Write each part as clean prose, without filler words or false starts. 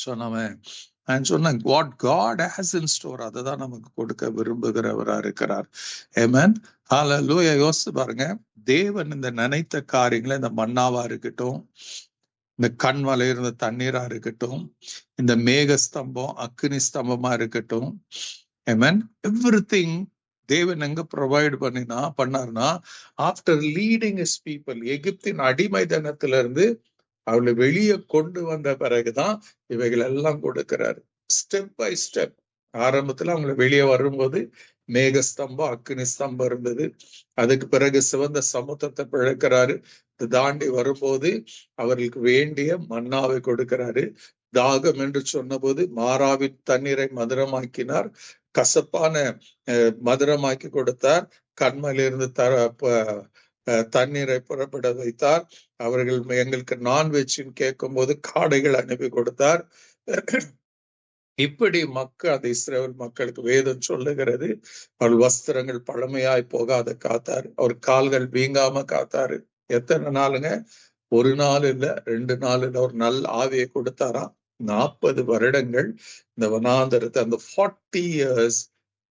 So நான் சொன்னேன், what God has in store அதை நமக்கு கொடுக்க விரும்புகிறவரா இருக்கிறார். ஆமென். ஹல்லேலூயா. யோசிச்சு பாருங்க, தேவன் இந்த நினைத்த காரியங்களை, இந்த மன்னாவா இருக்கட்டும், இந்த கண்மலை இருந்த தண்ணீரா இருக்கட்டும், இந்த மேக ஸ்தம்பம் அக்னி ஸ்தம்பமா இருக்கட்டும், ஆமென், எவ்ரிதிங் தேவன் எங்க ப்ரொவைட் பண்ணார்னா, ஆஃப்டர் லீடிங் ஹிஸ் பீப்புள், எகிப்தின் அடிமைத்தனத்திலிருந்து அவளை வெளியே கொண்டு வந்த பிறகுதான் இவைகள் எல்லாம் கொடுக்கிறாரு. Step by step. ஆரம்பத்துல அவங்களை வெளியே வரும்போது மேகஸ்தம்பம் அக்னி ஸ்தம்பம் இருந்தது. அதுக்கு பிறகு சிவந்த சமுத்திரத்தை பிழக்கிறாரு. தாண்டி வரும்போது அவர்களுக்கு வேண்டிய மன்னாவை கொடுக்கிறாரு. தாகம் என்று சொன்னபோது மாறாவின் தண்ணீரை மதுரமாக்கினார், கசப்பான மதுரமாக்கி கொடுத்தார். கண்மையிலிருந்து தண்ணீரை புறப்பட வைத்தார். அவர்கள் எங்களுக்கு நான்வெஜ்னு கேட்கும் போது காடைகள் அனுப்பி கொடுத்தார். இப்படி அந்த இஸ்ரவேல் மக்களுக்கு வேதம் சொல்லுகிறது, அவள் வஸ்திரங்கள் பழமையாய் போகாத காத்தாரு, அவர் கால்கள் வீங்காம காத்தாரு. எத்தனை நாளுங்க? ஒரு நாள் இல்ல, 2 நாள் இல்ல, ஒரு நல்ல ஆவியை கொடுத்தாராம். 40 வருடங்கள் இந்த வனாந்தரத்தை, அந்த 40 years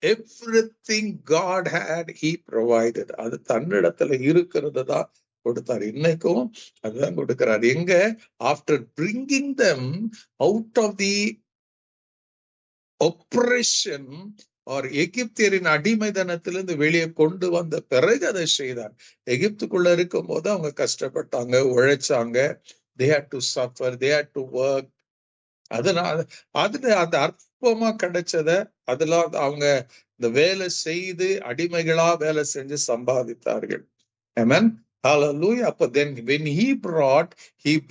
everything God had, he provided. அது தன்னிடத்துல இருக்கிறது தான் கொடுத்தார். இன்னைக்கும் அதுதான் கொடுக்கிறார். எங்க? After bringing them out of the oppression or எகிப்தியரின் அடிமைத்தனத்திலிருந்து வெளியே கொண்டு வந்த பிறகு அதை செய்தார். எகிப்துக்குள்ள இருக்கும் போது அவங்க கஷ்டப்பட்டாங்க, உழைச்சாங்க. they had to suffer, they had to work. அதனால அதுல அந்த அற்பமா கிடைச்சத அதெல்லாம் அவங்க இந்த வேலை செய்து அடிமைகளா வேலை செஞ்சு சம்பாதித்தார்கள். Amen. Hallelujah. அப்ப then when he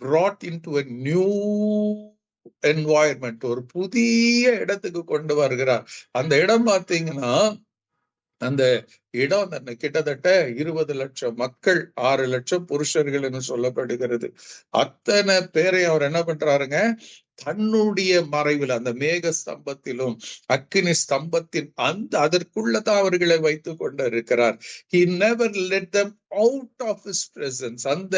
brought into a new environment, ஒரு புதிய இடத்துக்கு கொண்டு வருகிறார். அந்த இடம் பார்த்தீங்கன்னா, அந்த இடம் கிட்டத்தட்ட 20 லட்சம் மக்கள், 6 லட்சம் புருஷர்கள் என்று சொல்லப்படுகிறது. அத்தனை பேரை அவர் என்ன பண்றாருங்க, தன்னுடைய மறைவில், அந்த மேக ஸ்தம்பத்திலும் அக்கினி ஸ்தம்பத்தின் அதற்குள்ளதான் அவர்களை வைத்துக் கொண்டு இருக்கிறார். He never let them out of his presence. அந்த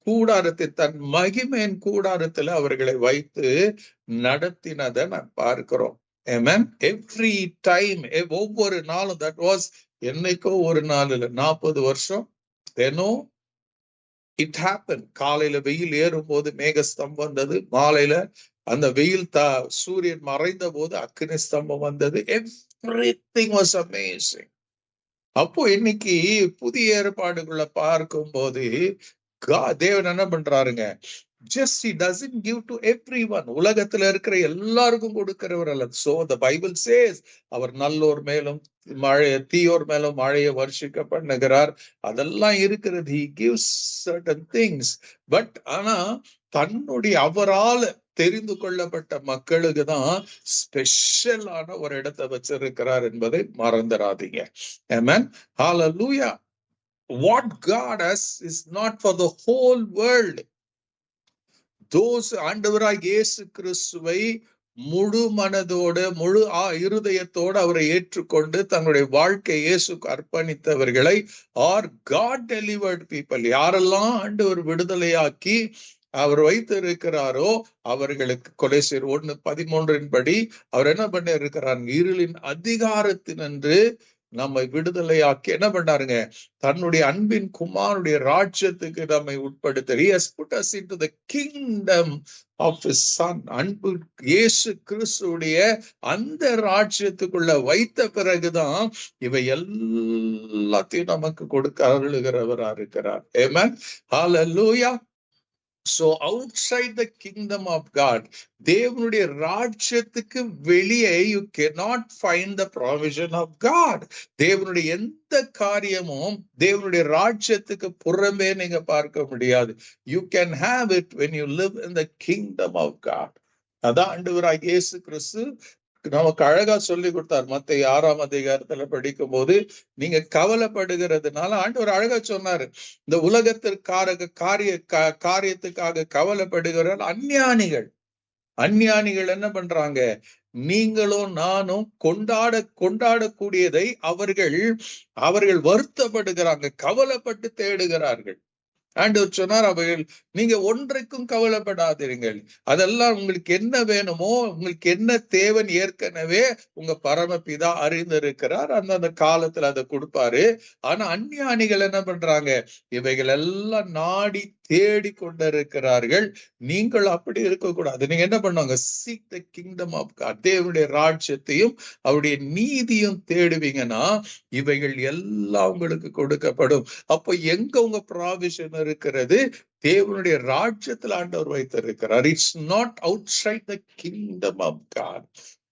கூடாரத்தில், தன் மகிமையின் கூடாரத்தில் அவர்களை வைத்து நடத்தினதை நான் பார்க்கிறோம். Amen. Every time, ஒவ்வொரு நாளும், that was என்னைக்கோ ஒரு நாள் இல்ல, 40 வருஷம். தினம் it happened. காலையில வெயில் ஏறும் போது மேகஸ்தம்பம் வந்தது, மாலையில அந்த வெயில் சூரியன் மறைந்த போது அக்னி ஸ்தம்பம் வந்தது. Everything was amazing. அப்போ இன்னைக்கு புதிய ஏற்பாடுகளை பார்க்கும் போது தேவன் என்ன பண்றாருங்க, just he doesn't give to everyone. உலகத்துல இருக்கிற எல்லாருக்கும் கொடுக்கிறவர் அல்ல. So the Bible says, அவர் நல்லோர் மேலும் தீயோர் மேலும் மழையை வர்ஷிக்க பண்ணுகிறார். அதெல்லாம் இருக்கிறது. He gives certain things. But ஆனா தன்னுடைய அவரால் தெரிந்து கொள்ளப்பட்ட மக்களுக்கு தான் ஸ்பெஷலான ஒரு இடத்தை வச்சிருக்கிறார் என்பதை மறந்துடாதீங்க. Amen. Hallelujah. What God has is not for the whole world. Those ஆண்டவராய் இயேசு கிறிஸ்துவை முழு மனதோடு முழு இருதயத்தோடு அவரை ஏற்றுக்கொண்டு தன்னுடைய வாழ்க்கை இயேசுக்கு அர்ப்பணித்தவர்களை, ஆர் காட் டெலிவர்ட் பீப்புள், யாரெல்லாம் ஆண்டவர் விடுதலையாக்கி அவர் வைத்திருக்கிறாரோ அவர்களுக்கு கொலோசியர் 1:13 படி அவர் என்ன பண்ண இருக்கிறார், இருளின் அதிகாரத்தினின்று நம்மை விடுதலையாக்கி என்ன பண்ணாருங்க, தன்னுடைய அன்பின் குமாரனுடைய ராஜ்யத்துக்கு நம்மை உட்படுத்த. He has put us into the kingdom of his son. அன்பு இயேசு கிறிஸ்துடைய அந்த ராஜ்யத்துக்குள்ள வைத்த பிறகுதான் இவை எல்லாத்தையும் நமக்கு கொடுக்க அருளுகிறவரா இருக்கிறார். Amen. Hallelujah. So outside the kingdom of God, தேவனுடைய ராஜ்யத்துக்கு வெளியே you cannot find the provision of God. தேவனுடைய எந்த காரியமும் தேவனுடைய ராஜ்யத்துக்கு புறம்பே நீங்க பார்க்க முடியாது. You can have it when you live in the kingdom of God. அதான் ஆண்டவராகிய இயேசு கிறிஸ்து நமக்கு அழகா சொல்லி கொடுத்தார். மத்தேயு 6ஆம் அதிகாரத்துல படிக்கும் போது, நீங்க கவலைப்படுகிறதுனால ஆண்டவர் அழகா சொன்னாரு, இந்த உலகத்திற்காக காரியத்துக்காக கவலைப்படுகிற அஞ்ஞானிகள் என்ன பண்றாங்க, நீங்களும் நானும் கொண்டாடக்கூடியதை அவர்கள் வருத்தப்படுகிறாங்க, கவலைப்பட்டு தேடுகிறார்கள். ஆண்டவர் சொன்னார், அவைகள் நீங்க ஒன்றைக்கும் கவலைப்படாதீர்கள். அதெல்லாம் உங்களுக்கு என்ன வேணுமோ, உங்களுக்கு என்ன தேவன் ஏற்கனவே உங்க பரமபிதா அறிந்திருக்கிறார். அந்த காலத்துல அதை கொடுப்பாரு. ஆனா அஞ்ஞானிகள் என்ன பண்றாங்க? இவைகள் எல்லாம் நாடி தேடி கொண்டிருக்கிறார்கள். நீங்கள் அப்படி இருக்கக்கூடாது. நீங்க என்ன பண்ணுவாங்க? Seek the kingdom of God. தேவனுடைய ராஜ்யத்தையும் அவருடைய நீதியும் தேடுவீங்கன்னா இவைகள் எல்லாம் உங்களுக்கு கொடுக்கப்படும். அப்போ எங்க உங்க ப்ராவிஷன் இருக்கிறது? தேவனுடைய ராஜ்யத்தில் ஆண்டவர் வைத்திருக்கிறார். It's not outside the kingdom of God.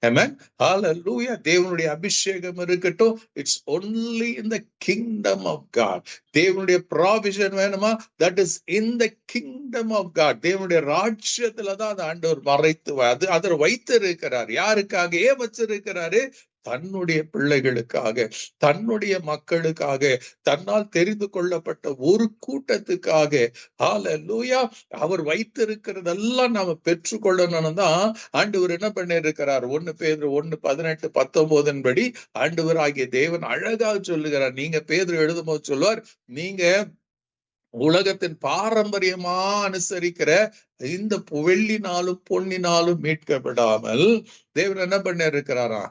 Amen. Hallelujah. தேவனுடைய அபிஷேகம் இருக்கட்டும். It's only in the kingdom of God. தேவனுடைய ப்ராவிஷன் வேணுமா? That is in the kingdom of God. தேவனுடைய ராஜ்யத்துல தான் அந்த ஆண்டவர் மறைத்து அதை வைத்திருக்கிறார். யாருக்காக? ஏன் வச்சிருக்கிறாரு? தன்னுடைய பிள்ளைகளுக்காக, தன்னுடைய மக்களுக்காக, தன்னால் தெரிந்து கொள்ளப்பட்ட ஒரு கூட்டத்துக்காக. ஹல்லேலூயா. அவர் வைத்திருக்கிறதெல்லாம் நாம பெற்றுக்கொள்ளணும் தான் ஆண்டவர் என்ன பண்ணிருக்கிறார்? 1 பேதுரு 1:18-19 படி ஆண்டவர் ஆகிய தேவன் அழகாக சொல்லுகிறார். நீங்க பேதுரு எழுதும் போது சொல்லுவார், நீங்க உலகத்தின் பாரம்பரியமா அனுசரிக்கிற இந்த வெள்ளினாலும் பொன்னினாலும் மீட்கப்படாமல் தேவன் என்ன பண்ண இருக்கிறாரா?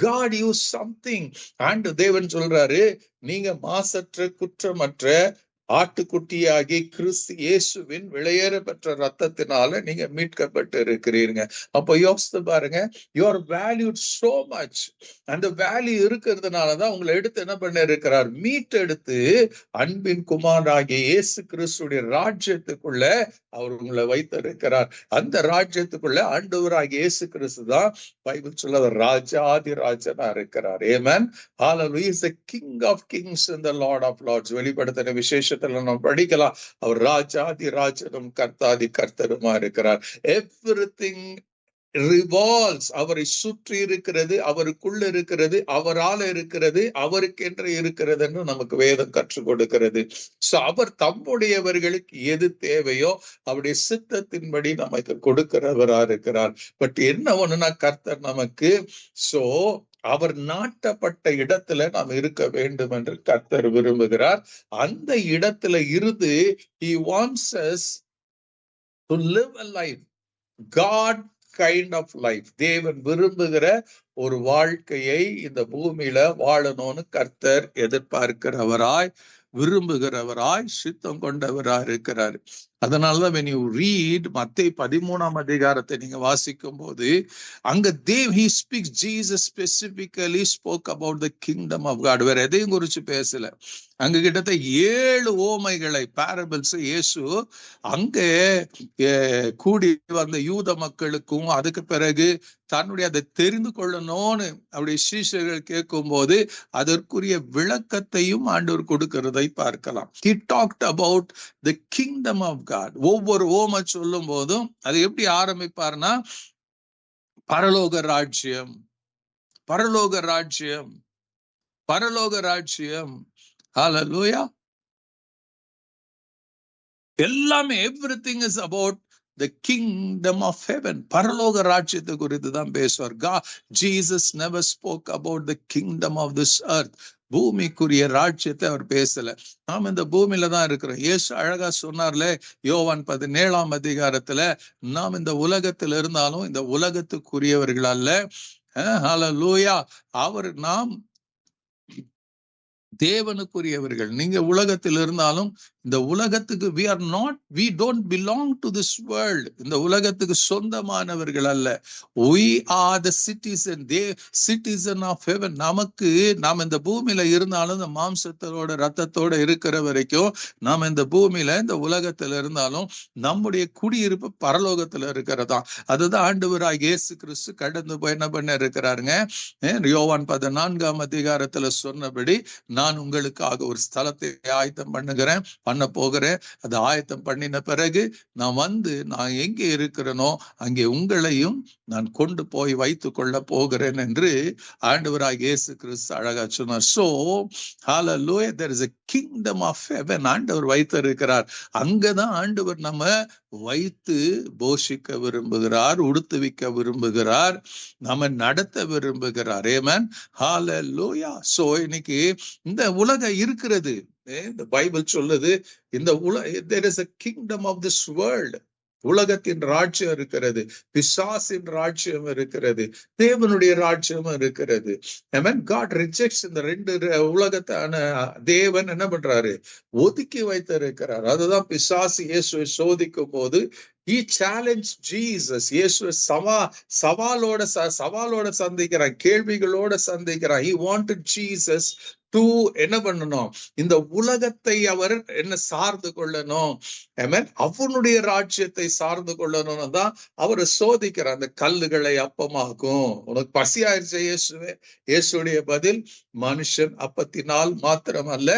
God use something. and தேவன் சொல்றாரு, நீங்க மாசற்ற குற்றமற்ற ஆட்டுக்குட்டியாகி கிறிஸ்து இயேசுவின் விலையேற பெற்ற ரத்தத்தினால நீங்க மீட்கப்பட்டு இருக்கிறீங்க. அப்போ யோசித்து பாருங்க, you are valued so much. அந்த வேல்யூ இருக்கிறதுனாலதான் உங்களை எடுத்து என்ன பண்ண இருக்கிறார்? மீட்டெடுத்து அன்பின் குமாரனாகிய இயேசு கிறிஸ்துடைய ராஜ்யத்துக்குள்ள அவர் உங்களை வைத்திருக்கிறார். அந்த ராஜ்யத்துக்குள்ள ஆண்டவராகிய இயேசு கிறிஸ்து தான் பைபிள் சொல்ல ராஜாதி ராஜனா இருக்கிறார். Amen. Hallelujah. Is the king of kings and the lord of lords. வெளிப்படுத்தின விசேஷத்துல நம்ம படிக்கலாம், அவர் ராஜாதி ராஜனும் கர்த்தாதி கர்த்தருமா இருக்கிறார். எவ்ரிதிங் ரிவால்வ்ஸ், அவரை சுற்றி இருக்கிறது, அவருக்குள்ள இருக்கிறது, அவரால் இருக்கிறது, அவருக்கென்று இருக்கிறது என்று நமக்கு வேதம் கற்றுக் கொடுக்கிறது. சோ அவர் தம்முடையவர்களுக்கு எது தேவையோ அவருடைய சித்தத்தின்படி நமக்கு கொடுக்கிறவரா இருக்கிறார். பட் என்ன ஒண்ணுன்னா, கர்த்தர் நமக்கு சோ அவர் நாட்டப்பட்ட இடத்துல நாம் இருக்க வேண்டும் என்று கர்த்தர் விரும்புகிறார். அந்த இடத்துல இருந்து he wants us to live a life, God kind of life. தேவன் விரும்புகிற ஒரு வாழ்க்கையை இந்த பூமியில வாழணும்னு கர்த்தர் எதிர்பார்க்கிறவராய், விரும்புகிறவராய், சித்தம் கொண்டவராய் இருக்கிறார். அதனாலதான் when you read மத்தேயு 13ஆம் அதிகாரத்தை நீங்க வாசிக்கும் போது அங்க he speaks, Jesus specifically spoke about the kingdom of God. வேற எதையும் குறிச்சு பேசல. அங்க கிட்டத்தட்ட 7 ஓமைகளை, பேரபிள்ஸ் இயேசு அங்க கூடி வந்த யூத மக்களுக்கும் அதுக்கு பிறகு தன்னுடைய அதை தெரிந்து கொள்ளணும்னு அவருடைய சீஷர்கள் கேட்கும் போது அதற்குரிய விளக்கத்தையும் ஆண்டவர் கொடுக்கிறதை பார்க்கலாம். He talked about the kingdom of God. ஒவ்வொரு ஓமை சொல்லும் போதும் அது எப்படி ஆரம்பிப்பார்னா, பரலோக ராஜ்யம், பரலோக ராஜ்யம், பரலோக ராஜ்யம். ஹல்லேலூயா. எல்லாமே everything is about the kingdom of heaven. பரலோக ராஜ்யத்தை குறித்து தான் பேசுவார். Jesus never spoke about the kingdom of this earth. பூமிக்குரிய ராஜ்யத்தை அவர் பேசல. நாம் இந்த பூமியில தான் இருக்கிறோம். இயேசு அழகா சொன்னார்ல யோவான் 17ஆம் அதிகாரத்துல, நாம் இந்த உலகத்தில் இருந்தாலும் இந்த உலகத்துக்குரியவர்கள் அல்ல. ஹல்லேலூயா. அவர் நாம் தேவனுக்குரியவர்கள். நீங்க உலகத்தில் இருந்தாலும் இந்த உலகத்துக்கு we don't belong to this world. இந்த உலகத்துக்கு சொந்தமானவர்கள் அல்ல. we are the citizen of heaven. நமக்கு நாம் இந்த பூமியில இருந்தாலும் இந்த மாம்சத்தோட ரத்தத்தோட இருக்கிற வரைக்கும் நாம் இந்த பூமியில இந்த உலகத்துல இருந்தாலும் நம்முடைய குடியிருப்பு பரலோகத்துல இருக்கிறதா. அதுதான் ஆண்டவராகிய இயேசு கிறிஸ்து கடந்து போய் என்ன பண்ண இருக்கிறாருங்க? யோவான் 14ஆம் அதிகாரத்துல சொன்னபடி, நான் உங்களுக்காக ஒரு ஸ்தலத்தை ஆயத்தம் பண்ண போகிறேன். அதை ஆயத்தம் பண்ணின பிறகு நான் எங்கே இருக்கிறேனோ அங்கே உங்களையும் நான் கொண்டு போய் வைத்துக் கொள்ள போகிறேன் என்று ஆண்டவராகிய இயேசு கிறிஸ்து அழகா சொன்னார். So hallelujah, there is a kingdom of heaven. ஆண்டவர் வைத்திருக்கிறார். அங்கதான் ஆண்டவர் நம்ம வைத்து போஷிக்க விரும்புகிறார், உடுத்துவிக்க விரும்புகிறார், நம்ம நடத்த விரும்புகிறார். ஆமென். ஹல்லேலூயா. சோ இன்னைக்கு இந்த உலகம் இருக்கிறது, இந்த பைபிள் சொல்லுது, இந்த there is a kingdom of this world. உலகத்தின் ராஜ்யம் இருக்கிறது, பிசாசின் ராஜ்யம் இருக்கிறது, தேவனுடைய ராஜ்யம் இருக்கிறது. Amen. God rejects இந்த ரெண்டு உலகத்தான தேவன் என்ன பண்றாரு, ஒதுக்கி வைத்திருக்கிறார். அதுதான் பிசாசு இயேசுவை சோதிக்கும் போது he challenged Jesus. இயேசுவை சவாலோட சந்திக்கிறான், கேள்விகளோட சந்திக்கிறான். He wanted Jesus to என்ன பண்ணணும், இந்த உலகத்தை அவர் என்ன சார்ந்து கொள்ளணும், அவனுடைய ராஜ்யத்தை சார்ந்து கொள்ளணும்னு தான் அவரை சோதிக்கிறார். அந்த கல்லுகளை அப்பமாக்கும். உனக்கு பசி ஆயிடுச்சு இயேசுவே? இயேசுடைய பதில், மனுஷன் அப்பத்தினால் மாத்திரமல்ல,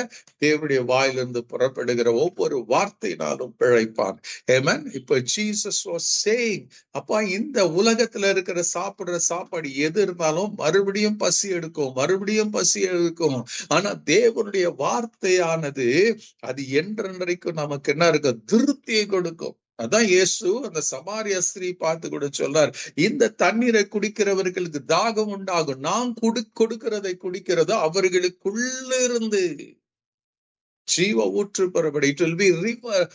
தேவனுடைய வாயிலிருந்து புறப்படுகிற ஒவ்வொரு வார்த்தையினாலும் பிழைப்பான். ஆமென். இப்ப ஜீசஸ் வாஸ் சேயிங், அப்பா இந்த உலகத்துல இருக்கிற சாப்பிடுற சாப்பாடு எது இருந்தாலும் மறுபடியும் பசி எடுக்கும், மறுபடியும் பசி எடுக்கும். ஆனா தேவனுடைய வார்த்தையானது அது என்றென்றைக்கும் நமக்கு என்ன இருக்கு, திருப்தியை கொடுக்கும். அதான் இயேசு அந்த சமாரிய ஸ்திரீ பார்த்து கூட சொல்றார், இந்த தண்ணீரை குடிக்கிறவர்களுக்கு தாகம் உண்டாகும், நான் கொடுக்கிறதை குடிக்கிறதோ அவர்களுக்குள்ள இருந்து ஜீவ ஊற்று பெறப்படும். It will be river.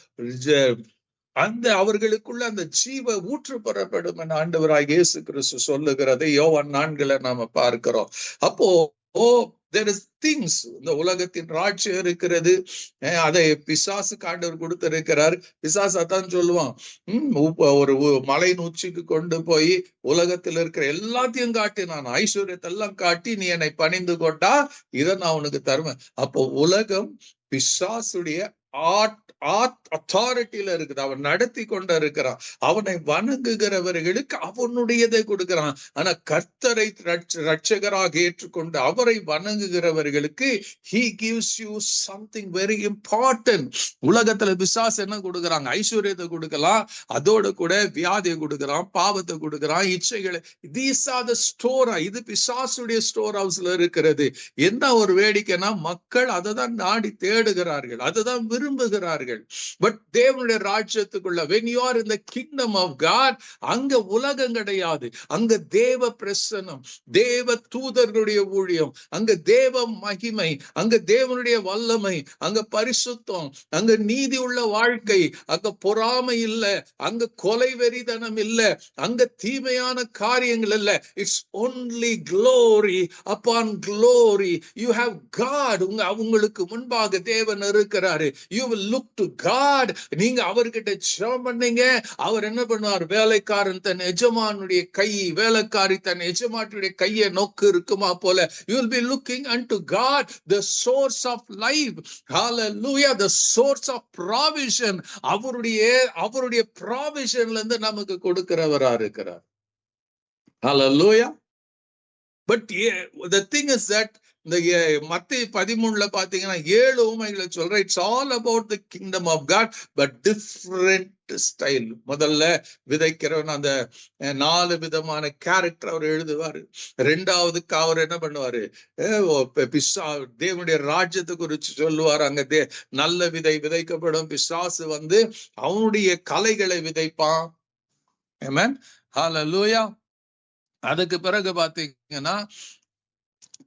அந்த அவர்களுக்குள்ள அந்த ஜீவ ஊற்று பெறப்படும் என ஆண்டவராய் இயேசு கிறிஸ்து சொல்லுகிறதை யோவான் 4 நாம பார்க்கிறோம். அப்போ there is things, இந்த உலகத்தின் ராஜ்யம் இருக்கிறது, அதை பிசாசு ஆண்டவர் கொடுத்திருக்கிறார். பிசாசு அதான் சொல்லுவான், ஒரு மலையின் உச்சிக்கு கொண்டு போய் உலகத்தில் இருக்கிற எல்லாத்தையும் காட்டி, நான் ஐஸ்வர்யத்தை எல்லாம் காட்டி, நீ என்னை பணிந்து கொண்டா இதை நான் உனக்கு தருவேன். அப்போ உலகம் பிசாசுடைய அத்தாரிட்டியில இருக்குது, அவன் நடத்தி கொண்டு இருக்கிறான். அவனை வணங்குகிறவர்களுக்கு அவனுடையதை கொடுக்கிறான். ஆனா கர்த்தரை ரட்சகராக ஏற்றுக்கொண்டு அவரை வணங்குகிறவர்களுக்கு he gives you something very important. உலகத்துல பிசாசு என்ன கொடுக்குறாங்க, ஐஸ்வர்யத்தை கொடுக்கலாம், அதோட கூட வியாதியை கொடுக்கிறான், பாவத்தை கொடுக்கிறான், இச்சைகளை. these are the store. இது பிசாசுடைய ஸ்டோர் ஹவுஸ்ல இருக்கிறது. என்ன ஒரு வேடிக்கைன்னா, மக்கள் அதை தான் நாடி தேடுகிறார்கள், அதுதான் விரும்புகிறார்கள். பட் தேவனுடைய ராஜ்யத்துக்குள்ள when you are in the kingdom of God, அங்க உலகம் கிடையாது, அங்க தேவ பிரசன்னம், தேவ தூதர்களுடைய ஊழியம், அங்க தேவ மகிமை, அங்க தேவனுடைய வல்லமை, அங்க பரிசுத்தம், அங்க நீதி உள்ள வாழ்க்கை, அங்க பொறாமை இல்ல, அங்க கொலை வெறிதனம் இல்ல, அங்க தீமையான காரியங்கள் இல்ல. It's only glory upon glory. You have God. உங்களுக்கு முன்பாக தேவன் இருக்கிறாரு. You will look to God. நீங்க அவர்கிட்ட ஜெபம் பண்ணீங்க, அவர் என்ன பண்ணுவார், வேலைக்காரன் தன் எஜமானுடைய கை, வேலைக்காரி தன் எஜமானுடைய கையை நோக்கு இருக்குமா போல, you will be looking unto God, the source of life. Hallelujah. The source of provision. அவருடைய provisionல இருந்து நமக்கு கொடுக்கிறவரா இருக்கிறார். Hallelujah. But the thing is that இந்த மத்தேயு 13 பாத்தீங்கன்னா 7 உவமைகளை சொல்ற. It's all about the kingdom of God, but different style. முதல்ல விதைக்கிறவன் அந்த 4 விதமான கேரக்டர் அவர் எழுதுவாரு. ரெண்டாவதுக்கு அவர் என்ன பண்ணுவாரு, தேவனுடைய ராஜ்யத்தை குறிச்சு சொல்லுவார். அங்க நல்ல விதை விதைக்கப்படும். பிசாசு வந்து அவனுடைய கலைகளை விதைப்பான். ஆமென். ஹல்லேலூயா. அதுக்கு பிறகு பாத்தீங்கன்னா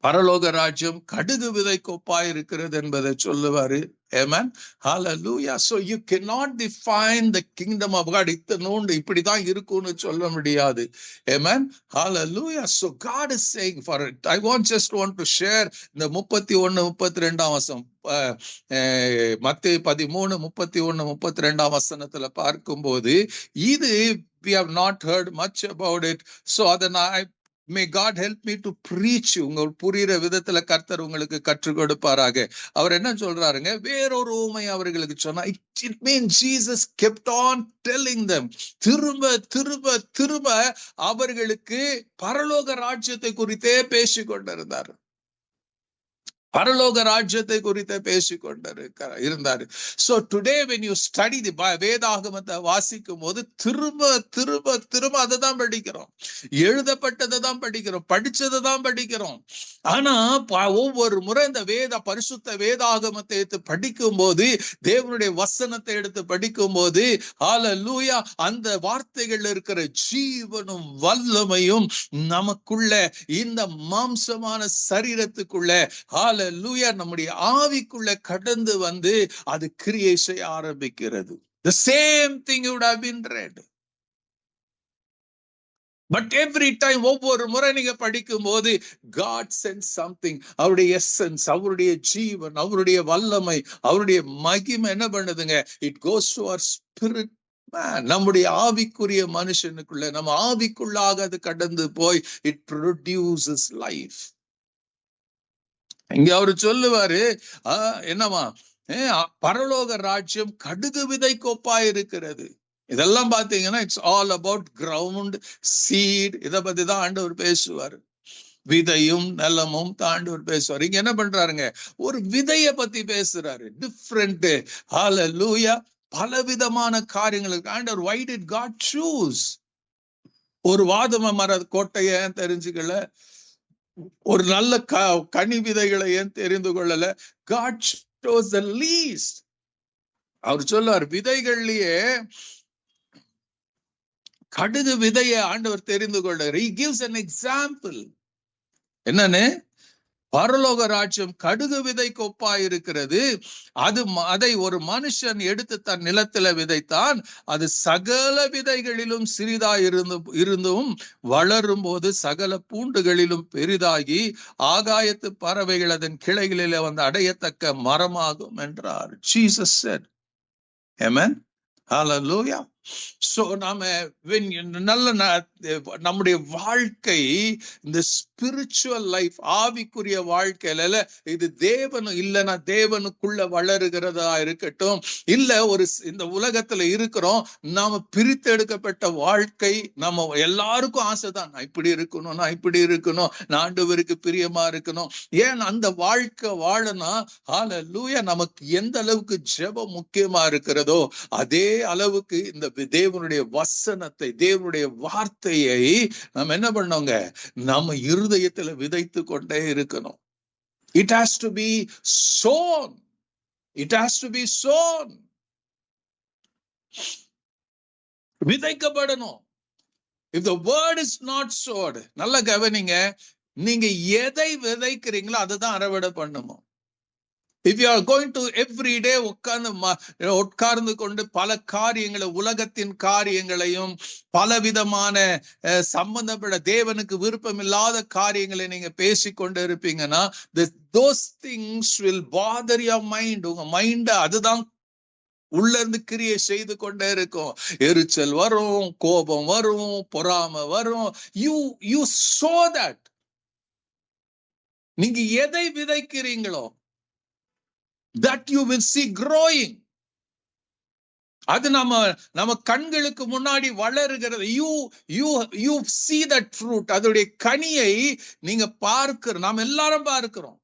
பரலோக ராஜ்யம் கடுகு விதைக்கு ஒப்பாய் இருக்கிறது என்பதை சொல்லுவாரு. Amen. Hallelujah. So you cannot define the kingdom of God. இப்படிதான் இருக்கும்னு சொல்ல முடியாது. Amen. Hallelujah. So God is saying for it. I just want to share இந்த 31, 32 வசனம், மத்தேயு 13, 31, 32 வசனத்துல பார்க்கும்போது இது we have not heard much about it. So அதை may God help me to preach. உங்கள் புரிகிற விதத்துல கர்த்தர் உங்களுக்கு கற்றுக் கொடுப்பாராக. அவர் என்ன சொல்றாருங்க, வேறொரு உவமை அவர்களுக்கு சொன்னா, it means Jesus kept on telling them, திரும்ப அவர்களுக்கு பரலோக ராஜ்யத்தை குறித்தே பேசிக் கொண்டிருந்தார். பரலோக ராஜ்யத்தை குறித்து பேசிக்கொண்டிருந்தாரு. So today when you study the வேதாகமத்தை வாசிக்கும் போது திரும்ப அதை தான் படிக்கிறோம், எழுதப்பட்டதை தான் படிக்கிறோம், படிச்சதை தான் படிக்கிறோம். ஆனா ஒவ்வொரு முறை இந்த பரிசுத்த வேதாகமத்தை எடுத்து படிக்கும் போது, தேவனுடைய வசனத்தை எடுத்து படிக்கும் போது, ஹல்லேலூயா, அந்த வார்த்தைகள் இருக்கிற ஜீவனும் வல்லமையும் நமக்குள்ள, இந்த மாம்சமான சரீரத்துக்குள்ள, ஹல்லேலூயா, ஹல்லேலூயா, நம்முடைய ஆவிக்குள்ள கடந்து வந்து அது கிரியை செய்ய ஆரம்பிக்கிறது. The same thing would have been read. But every time, ஒவ்வொரு முறை நீங்க படிக்கும் போது God sends something. அவருடைய எசன்ஸ், அவருடைய ஜீவன், அவருடைய வல்லமை, அவருடைய மகிமை என்ன பண்ணுதுங்க? It goes to our spirit man. நம்முடைய ஆவிக்குரிய மனுஷனுக்குள்ள, நம்ம ஆவிக்குள்ளாக அது கடந்து போய் இட் ப்ரொடியூசஸ் லைஃப். இங்க அவரு சொல்லுவாரு, என்னவா, பரலோக ராஜ்யம் கடுகு விதை கோப்பா இருக்கிறது. இதெல்லாம் பாத்தீங்கன்னா it's all about ground seed. இதை பத்தி தான் ஆண்டவர் பேசுவார். விதையும் நிலமும் ஆண்டவர் பேசுவார். இங்க என்ன பண்றாருங்க? ஒரு விதைய பத்தி பேசுறாரு. டிஃப்ரெண்ட், ஹல்லேலூயா, பலவிதமான காரியங்களுக்கு ஆண்டவர். why did God choose? ஒரு வாதும மர கோட்டைய ஏன் தெரிஞ்சுக்கல? ஒரு நல்ல கனி விதைகளை ஏன் தெரிந்து கொள்ளல? God chose the least. அவர் சொல்லுவார், விதைகள்லயே கடுகு விதைய ஆண்டவர் தெரிந்து கொள்றார். He gives an example. என்னன்னு? பரலோக ராஜ்யம் கடுகு விதைக்கு ஒப்பா இருக்கிறது. அதை ஒரு மனுஷன் எடுத்து தன் நிலத்தில விதைத்தான். அது சகல விதைகளிலும் சிறிதாய் இருந்தும் வளரும் போது சகல பூண்டுகளிலும் பெரிதாகி ஆகாயத்து பறவைகள் அதன் கிளைகளில வந்து அடையத்தக்க மரமாகும் என்றார். Jesus said. Amen. Hallelujah. So நாம நல்ல நம்முடைய வாழ்க்கை, இந்த ஸ்பிரிச்சுவல் லைஃப், ஆவிக்குரிய வாழ்க்கையில இது தேவனு இல்லைன்னா தேவனுக்குள்ள வளருகிறதா இருக்கட்டும், இல்ல ஒரு இந்த உலகத்துல இருக்கிறோம், நாம பிரித்து எடுக்கப்பட்ட வாழ்க்கை. நம்ம எல்லாருக்கும் ஆசைதான், நான் இப்படி இருக்கணும், நான் இப்படி இருக்கணும், நான் ஆண்டவருக்கு பிரியமா இருக்கணும். ஏன் அந்த வாழ்க்கை வாழனா, ஹல்லேலூயா, நமக்கு எந்த அளவுக்கு ஜெபம் முக்கியமா இருக்கிறதோ அதே அளவுக்கு இந்த தேவனுடைய வசனத்தை, தேவனுடைய வார்த்தையை நம்ம என்ன பண்ணோங்க? நம்ம இருதயத்துல விதைத்து கொண்டே இருக்கணும். It has to be sown. It has to be sown. விதைக்கப்படணும். If the word is not sowed, நல்ல கவனிங்க, நீங்க எதை விதைக்கிறீங்களோ அதுதான் அறுவடை பண்ணணும். If you are going to every day உட்கார்ந்து கொண்டு பல காரியங்களை, உலகத்தின் காரியங்களையும் பலவிதமான சம்பந்தப்பட்ட தேவனுக்கு விருப்பம் இல்லாத காரியங்களை நீங்க பேசிக்கொண்டு இருப்பீங்கன்னா, those things will bother your mind. உங்க மைண்ட் அதுதான் உள்ள இருந்து கிரியை செய்து கொண்டே இருக்கும். எரிச்சல் வரும், கோபம் வரும், பொறாமை வரும். You sow that. நீங்க எதை விதைக்கிறீங்களோ that you will see growing. அது நம்ம கண்களுக்கு முன்னாடி வளருகிறது. you see that fruit. அதோடைய கனியை நீங்க பார்க்கிற, நாம் எல்லாரும் பார்க்கிறோம்.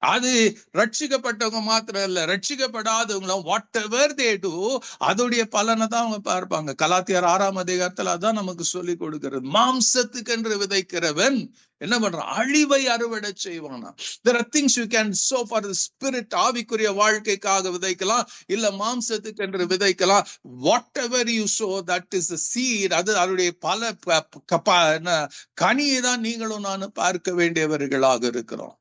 அது ரட்சிக்கப்பட்டவங்க மாத்திரம் இல்ல, ரட்சிக்கப்படாதவங்களும் வாட் எவர் தே டு, அதோடைய பலனை தான் அவங்க பார்ப்பாங்க. கலாத்தியர் 6ஆம் அதிகாரத்துல அதான் நமக்கு சொல்லி கொடுக்கிறது. மாம்சத்துக்கு என்று விதைக்கிறவன் என்ன பண்றான்? அழிவை அறுவடை செய்வானா. There are things you can sow for the spirit. ஆவிக்குரிய வாழ்க்கைக்காக விதைக்கலாம், இல்ல மாம்சத்துக்கு என்று விதைக்கலாம். whatever you sow, that is the seed. அது அதோடைய பல கனியை தான் நீங்களும் நானும் பார்க்க வேண்டியவர்களாக இருக்கிறோம்.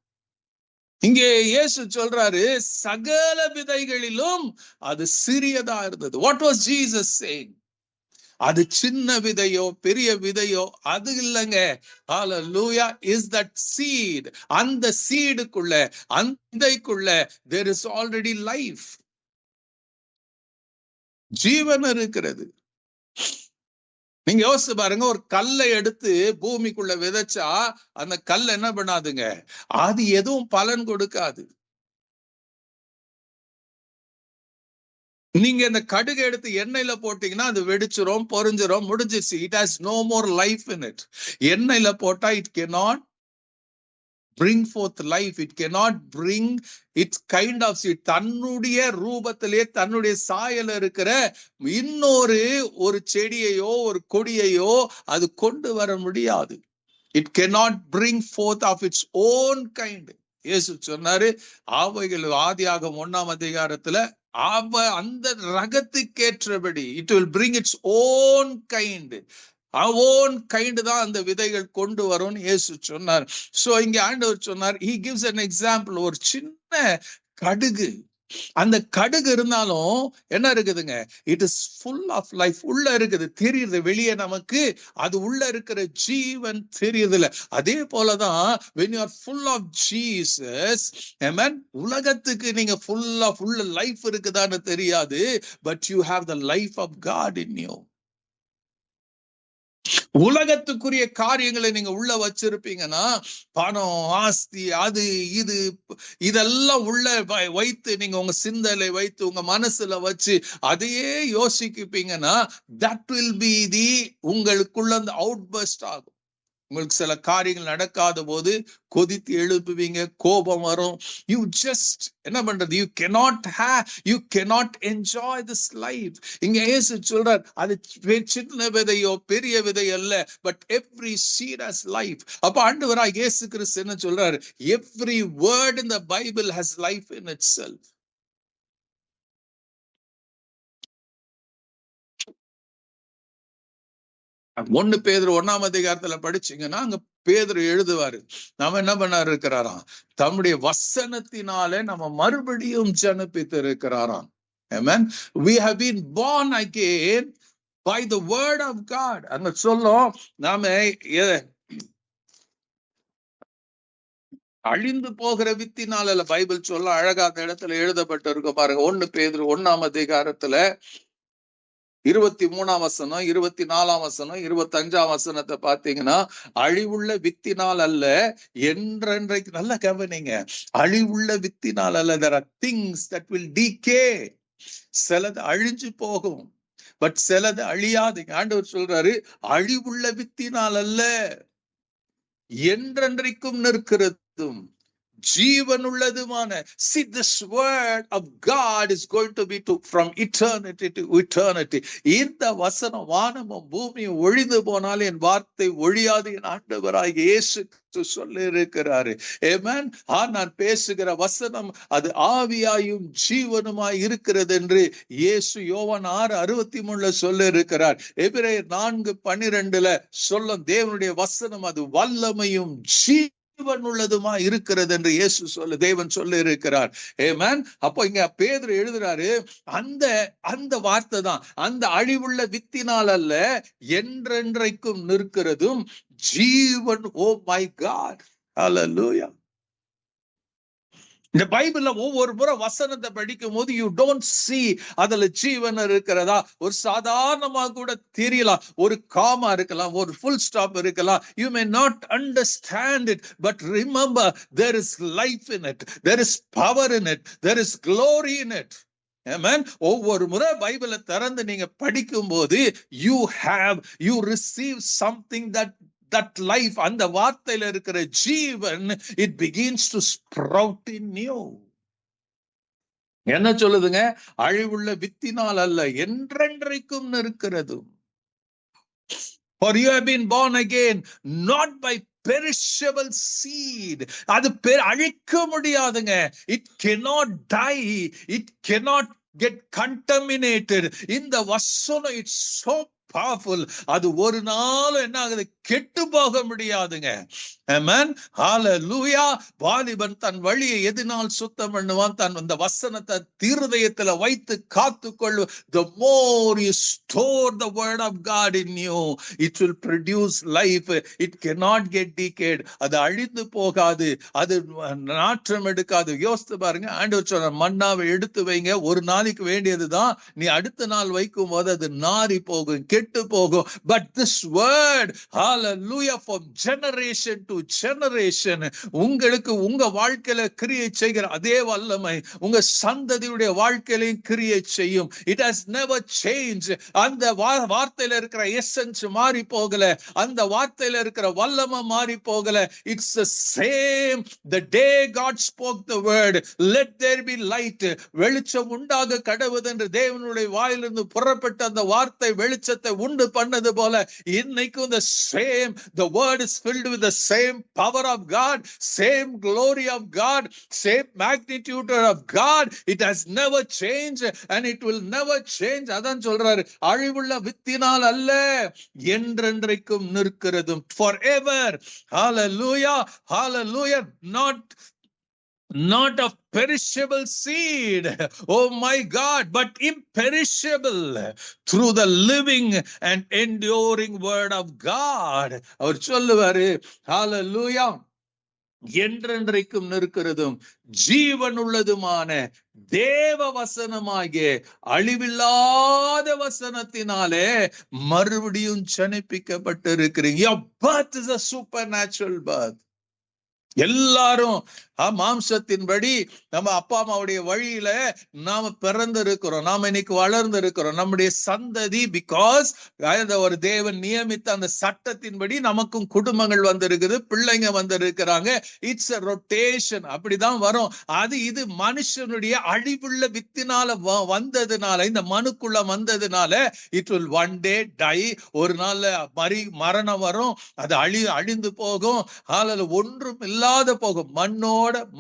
இங்கே இயேசு சொல்றாரு, சகல விதைகளிலும் அது சிறியதா இருந்தது. What was Jesus saying? அது சின்ன விதையோ பெரிய விதையோ அது இல்லைங்க. ஹல்லேலூயா. is that seed. அந்த சீடுக்குள்ள, அந்த விதைக்குள்ள there is already life. ஜீவன் இருக்கிறது. நீங்க யோசிச்சு பாருங்க, ஒரு கல்லை எடுத்து பூமிக்குள்ள விதைச்சா அந்த கல் என்ன பண்ணாதுங்க? அது எதுவும் பலன் கொடுக்காது. நீங்க இந்த கடுகு எடுத்து எண்ணெயில போட்டீங்கன்னா அது வெடிச்சிரும், பொரிஞ்சிரும், முடிஞ்சிச்சு. It has no more life in it. எண்ணெயில போட்டா it cannot bring forth life. It cannot bring its kind of seed. தன்னுடைய ரூபத்திலே, தன்னுடைய சாயல இருக்கிற ஒரு செடியையோ ஒரு கொடியையோ அது கொண்டு வர முடியாது. It cannot bring forth of its own kind. இயேசு சொன்னாரு, ஆவைகள் ஆதியாகமம் 1ஆம் அதிகாரத்துல அந்த ரகத்துக்கேற்றபடி it will bring its own kind. Own kind தான் அந்த விதைகள் கொண்டு வரும்னு இயேசு சொன்னார். சோ இங்க ஆண்டவர் சொன்னார், he gives an example. ஒரு சின்ன கடுகு, அந்த கடுகு இருந்தாலும் என்ன இருக்குதுங்க, it is full of life. உள்ள இருக்குது, தெரியுது வெளியே நமக்கு, அது உள்ள இருக்கிற ஜீவன் தெரியுது இல்ல. அதே போலதான் when you are full of Jesus, amen, உலகத்துக்கு நீங்க உள்ள லைஃப் இருக்குதான்னு தெரியாது, but you have the life of God in you. உலகத்துக்குரிய காரியங்களை நீங்க உள்ள வச்சிருப்பீங்கன்னா, பணம், ஆஸ்தி, அது இது இதெல்லாம் உள்ள வைத்து நீங்க உங்க சிந்தனை வைத்து உங்க மனசுல வச்சு அதையே யோசிப்பீங்கன்னா, that will be the உங்களுக்குள்ள அந்த அவுட்பர்ஸ்ட் ஆகும். உங்களுக்கு சில காரியங்கள் நடக்காத போது கொதித்து எழுப்புவீங்க, கோபம் வரும். யூ ஜஸ்ட் என்ன பண்றது, you cannot enjoy this life. இங்க இயேசு சொல்றார், அது சின்ன விதையோ பெரிய விதை அல்ல, but every seed has life. அப்ப ஆண்டவராகிய இயேசு கிறிஸ்து என்ன சொல்றார், every word in the Bible has life in itself. ஒன்னு பேதுரு 1ஆம் அதிகாரத்துல படிச்சீங்கன்னா, அங்க பேதுரு எழுதுவாரு, நாம என்ன பண்ண இருக்கிறாராம், தம்முடைய வசனத்தினாலே நம்ம மறுபடியும் ஜனிப்பித்து இருக்கிறாராம். Amen. We have been born again by the word of God. அங்க சொல்லும், நாம அழிந்து போகிற வித்தினால் அல்ல. பைபிள் சொல்ல அழகா அந்த இடத்துல எழுதப்பட்டு இருக்க பாருங்க. 1 பேதுரு 1ஆம் அதிகாரத்துல 23ஆம் வசனம், 24ஆம் வசனம், 25ஆம் வசனத்தை பார்த்தீங்கன்னா, அழிவுள்ள வித்தினால் அல்ல, என்றென்றைக்கு, நல்ல கவனிங்க, அழிவுள்ள வித்தினால் அல்ல. there are things that will decay. சிலது அழிஞ்சு போகும், பட் சிலது அழியாதுங்க. ஆண்டவர் சொல்றாரு, அழிவுள்ள வித்தினால் அல்ல, என்றென்றைக்கும் நிற்கிறதும் ஜீவன் உள்ளதுமான. See, this word of God is going to be from eternity to eternity. இந்த வசனம் வானமும் பூமியும் ஒழிந்து போனாலும் என் வார்த்தை ஒழியாது, என் ஆண்டவராகிய இயேசு சொல்லி இருக்கிறாரு. ஆமென். நான் பேசுகிற வசனம் அது ஆவியாயும் ஜீவனுமாய் இருக்கிறது என்று இயேசு யோவான் 6:63 சொல்ல இருக்கிறார். எபிரேயர் 4:12 சொல்லும், தேவனுடைய வசனம் அது வல்லமையும் ஜீவன் உள்ளதுமா இருக்கிறது என்று இயேசு தேவன் சொல்ல இருக்கிறார். ஆமென். அப்போ இங்க பேதுரு எழுதுறாரு, அந்த வார்த்தை தான், அந்த அழிவுள்ள வித்தினால் அல்ல, என்றென்றைக்கும் நிற்கிறதும் ஜீவன். ஓ மை காட், ஹல்லேலூயா. இந்த பைபிள்ல ஒவ்வொரு முறை வசனத்தை படிக்கும் போது யூ டோன்ட் see அதுல ஜீவன் இருக்கிறதா. ஒரு சாதாரணமா கூட தெரியலாம், ஒரு காமா இருக்கலாம், ஒரு ஃபுல் ஸ்டாப் இருக்கலாம். You may not understand it, but remember there is life in it, there is power in it, there is glory in it. Amen. ஒவ்வொரு முறை பைபிளை திறந்து நீங்க படிக்கும் போது you receive something that life, அந்த வார்த்தையில இருக்கிற ஜீவன், it begins to sprout in you. என்ன சொல்லுதுங்க, அழிவுள்ள வித்தினால் அல்ல, என்றென்றைக்கும் இருக்கிறது. For you have been born again not by perishable seed. அது அழிக்க முடியாதுங்க. It cannot die, it cannot get contaminated. இந்த வசனம் it's so powerful. அது ஒரு நாள் என்ன ஆகுது, கெட்டு போக முடியாதுங்க. ஆமென். ஹல்லேலூயா. வாலிபன் தன் வழியை எதனால் சுத்தம் பண்ணுவான், தன் அந்த வசனத்தை இருதயத்துல வைத்து காத்துக்கொள்ளு. The more you store the word of God in you, it will produce life. It cannot get decayed. அது அழிந்து போகாது, அது நாற்றம் எடுக்காது. யோசித்து பாருங்க, ஆண்டவர் சொல்றார், மன்னாவை எடுத்து வைங்க, ஒரு நாளைக்கு வேண்டியதுதான், நீ அடுத்த நாள் வைக்கும் போது அது நாறி போகும், கெட்டு போகும். But this word, hallelujah, from generation to generation, உங்களுக்கு உங்க வாழ்க்கையில கிரியை செய்கிற அதே வல்லமை உங்க சந்ததியுடைய வாழ்க்கையிலும் கிரியை செய்யும். It has never changed. அந்த வார்த்தையில இருக்கிற எசன்ஸ் மாறி போகல, அந்த வார்த்தையில இருக்கிற வல்லமை மாறி போகல. It's the same. The day God spoke the word, let there be light, வெளிச்சம் உண்டாக கடவுது என்று தேவனுடைய வாயிலிருந்து புறப்பட்ட அந்த வார்த்தை வெளிச்சத்தை உண்டு பண்ணது போல இன்னைக்கும் the word is filled with the same power of God, same glory of God, same magnitude of God. It has never changed and it will never change. அதான் சொல்றாரு, அழிவுள்ள வித்தினால் அல்ல, என்றென்றைக்கும் நிற்கிறதும், forever. Hallelujah, hallelujah. Not of perishable seed, oh my God, but imperishable, through the living and enduring word of God. அவர் சொல்லுவாரு, hallelujah, என்றென்றைக்கும் நிற்கிறதும் ஜீவன் உள்ளதுமான தேவ வசனமாகிய அழிவில்லாத வசனத்தினாலே மறுபடியும் ஜனிப்பிக்கப்பட்டிருக்கிறீங்க. Your birth is a supernatural birth. எல்லாரும் மாம்சத்தின்படி நம்ம அப்பா அம்மாவுடைய வழியில நாம பிறந்திருக்கிறோம், நாம இன்னைக்கு வளர்ந்திருக்கிறோம். நம்முடைய சந்ததி பிகாஸ் ஒரு தேவன் நியமித்த அந்த சட்டத்தின்படி நமக்கும் குடும்பங்கள் வந்திருக்குது, பிள்ளைங்க வந்திருக்கிறாங்க. இட்ஸ் a ரொட்டேஷன், அப்படிதான் வரும். இது மனுஷனுடைய அழிவுள்ள வித்தினால வந்ததுனால, இந்த மனுக்குள்ள வந்ததுனால it will one day die. ஒரு நாள்ல மரணம் வரும், அது அழிந்து போகும், ஒன்றும் இல்லாத போகும்,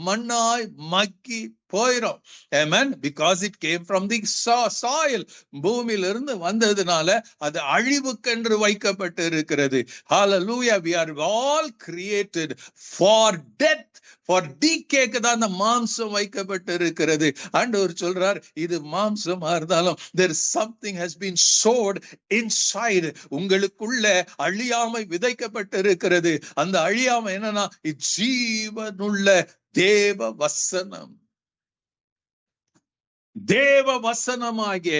மண்ணாய் மக்கி போயிடும். Amen. Because it came from the soil. பூமியிலிருந்து வந்ததுனால அது அழிவுக்கென்று வைக்கப்பட்டு இருக்கிறது. Hallelujah. We are all created for death, for decay-க்கு தான் அந்த மாம்சம் வைக்கப்பட்டு இருக்கிறது. ஆண்டவர் சொல்றார், இது மாம்சமா இருந்தாலும் there is something has been sowed inside. உங்களுக்குள்ள அழியாமை விதைக்கப்பட்டு இருக்கிறது. அந்த அழியாமை என்னன்னா, ஜீவனுள்ள தேவ வசனம். தேவ வசனமாகிய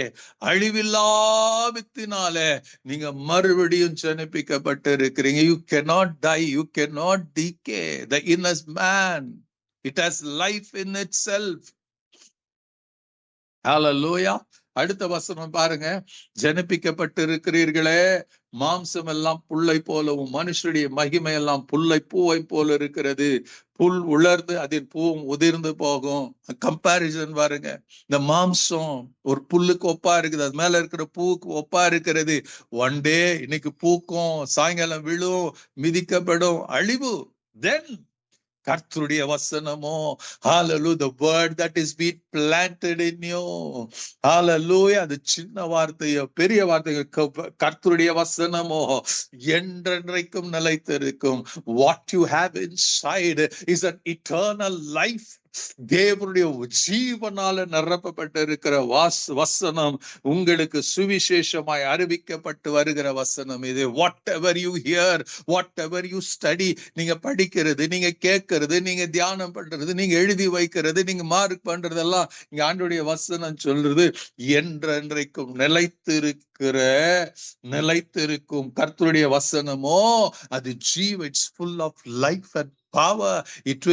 அழிவில்லாவித்தினால நீங்க மறுபடியும் ஜனிப்பிக்கப்பட்டு இருக்கிறீங்க. You cannot die, you cannot decay. The inner man, it has life in itself. Hallelujah. அடுத்த வசனம் பாருங்க, ஜனிப்பிக்கப்பட்டு இருக்கிறீர்களே, மாம்சம் எல்லாம் புல்லை போலவும் மனுஷருடைய மகிமை எல்லாம் புல்லை பூவை போல இருக்கிறது. புல் உலர்ந்து அதன் பூவும் உதிர்ந்து போகும். கம்பாரிசன் பாருங்க, இந்த மாம்சம் ஒரு புல்லுக்கு ஒப்பா இருக்குது, அது மேல இருக்கிற பூவுக்கு ஒப்பா இருக்கிறது. ஒன் டே இன்னைக்கு பூக்கும், சாயங்காலம் விழும், மிதிக்கப்படும், அழிவு. தென் கர்த்தருடைய வசனமோ, hallelujah, the word that is being planted in you, hallelujah, அது சின்ன வார்த்தையோ பெரிய வார்த்தையோ, கர்த்தருடைய வசனமோ என்றென்றைக்கும் நிலைத்திருக்கும். What you have inside is an eternal life. தேவனுடைய ஜீவனால நிரப்பப்பட்டு இருக்கிற வசனம் உங்களுக்கு சுவிசேஷமாய் அறிவிக்கப்பட்டு வருகிற வசனம் இது. What ever you here, what ever you study, நீங்க படிக்கிறது, நீங்க கேட்கறது, நீங்க தியானம் பண்றது, நீங்க எழுதி வைக்கிறது, நீங்க மார்க் பண்றதெல்லாம் இங்க ஆண்டவருடைய வசனம் சொல்றது, என்றென்றைக்கும் நிலைத்திருக்கும் கர்த்தருடைய வசனமோ அது ஜீவ. It's full of life and power. It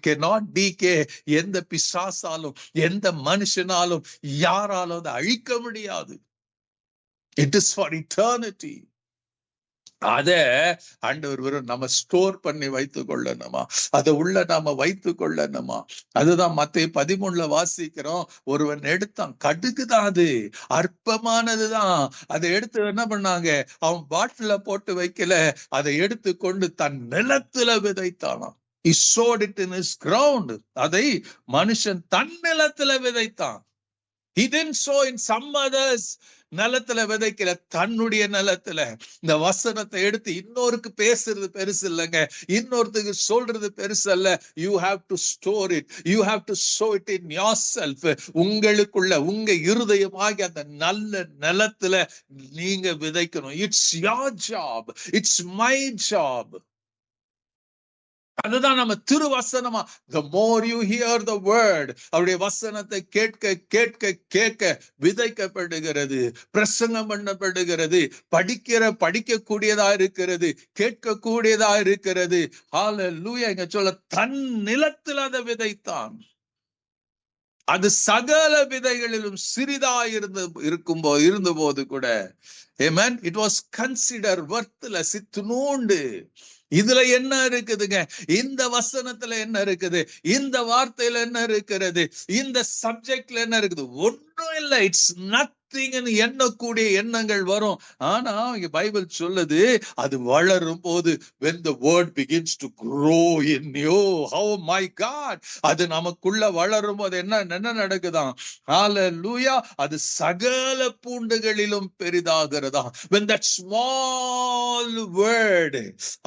cannot decay. எந்த பிசாசாலும் எந்த மனுஷனாலும் யாராலும் அதை அழிக்க முடியாது. It is for eternity. அத ஆண்டவர் வெறும் நம்ம ஸ்டோர் பண்ணி வைத்துக் கொள்ளணுமா, அதை உள்ள நாம வைத்துக் கொள்ளணுமா. அதுதான் மத்தேயு 13 வாசிக்கிறோம். ஒருவன் எடுத்தான், கடுகுதான், அது அற்பமானதுதான். அதை எடுத்து என்ன பண்ணாங்க, அவன் பாட்டில போட்டு வைக்கல, அதை எடுத்து கொண்டு தன் நிலத்துல விதைத்தானாம். He sowed it in his ground. அதை மனுஷன் தன் நிலத்துல விதைத்தான். He didn't sow in some others. நிலத்துல விதைக்கல, தன்னுடைய நிலத்துல. இந்த வசனத்தை எடுத்து இன்னொருக்கு பேசுறது பெருசு இல்லைங்க, இன்னொருத்துக்கு சொல்றது பெருசு அல்ல. You have to store it, you have to sow it in yourself. உங்களுக்குள்ள, உங்க இருதயமாகி அந்த நல்ல நிலத்துல நீங்க விதைக்கணும். It's your job, it's my job. அதுதான் நம்ம திருவசனமா. The more you hear the word, அவருடைய வசனத்தை கேட்க கேட்க கேட்க விதைக்கப்படுகிறது, பிரசங்கம் பண்ணப்படுகிறது, படிக்க கூடியதா இருக்கிறது, கேட்க கூடியதா இருக்கிறது. ஹல்லேலூயா. இங்க சொல்ல, தன் நிலத்தில் அதை விதைத்தான். அது சகல விதைகளிலும் சிறிதா இருந்த போது கூட, amen, it was considered worthless. இத்துணூண்டு. இதுல என்ன இருக்குதுங்க, இந்த வசனத்துல என்ன இருக்குது, இந்த வார்த்தையில என்ன இருக்கிறது, இந்த சப்ஜெக்ட்ல என்ன இருக்குது? ஒன்றும் இல்லை. It's nothing. நத்திங்னு எண்ணக்கூடிய எண்ணங்கள் வரும். ஆனா இங்க பைபிள் சொல்லுது, அது வளரும் போது when the word begins to grow in you, oh my God, அது நமக்குள்ள வளரும் போது என்ன நடக்குதாம்? ஹalleluya, அது சகல பூண்டுகளிலும் பெரிதாகிறதா. when that small word,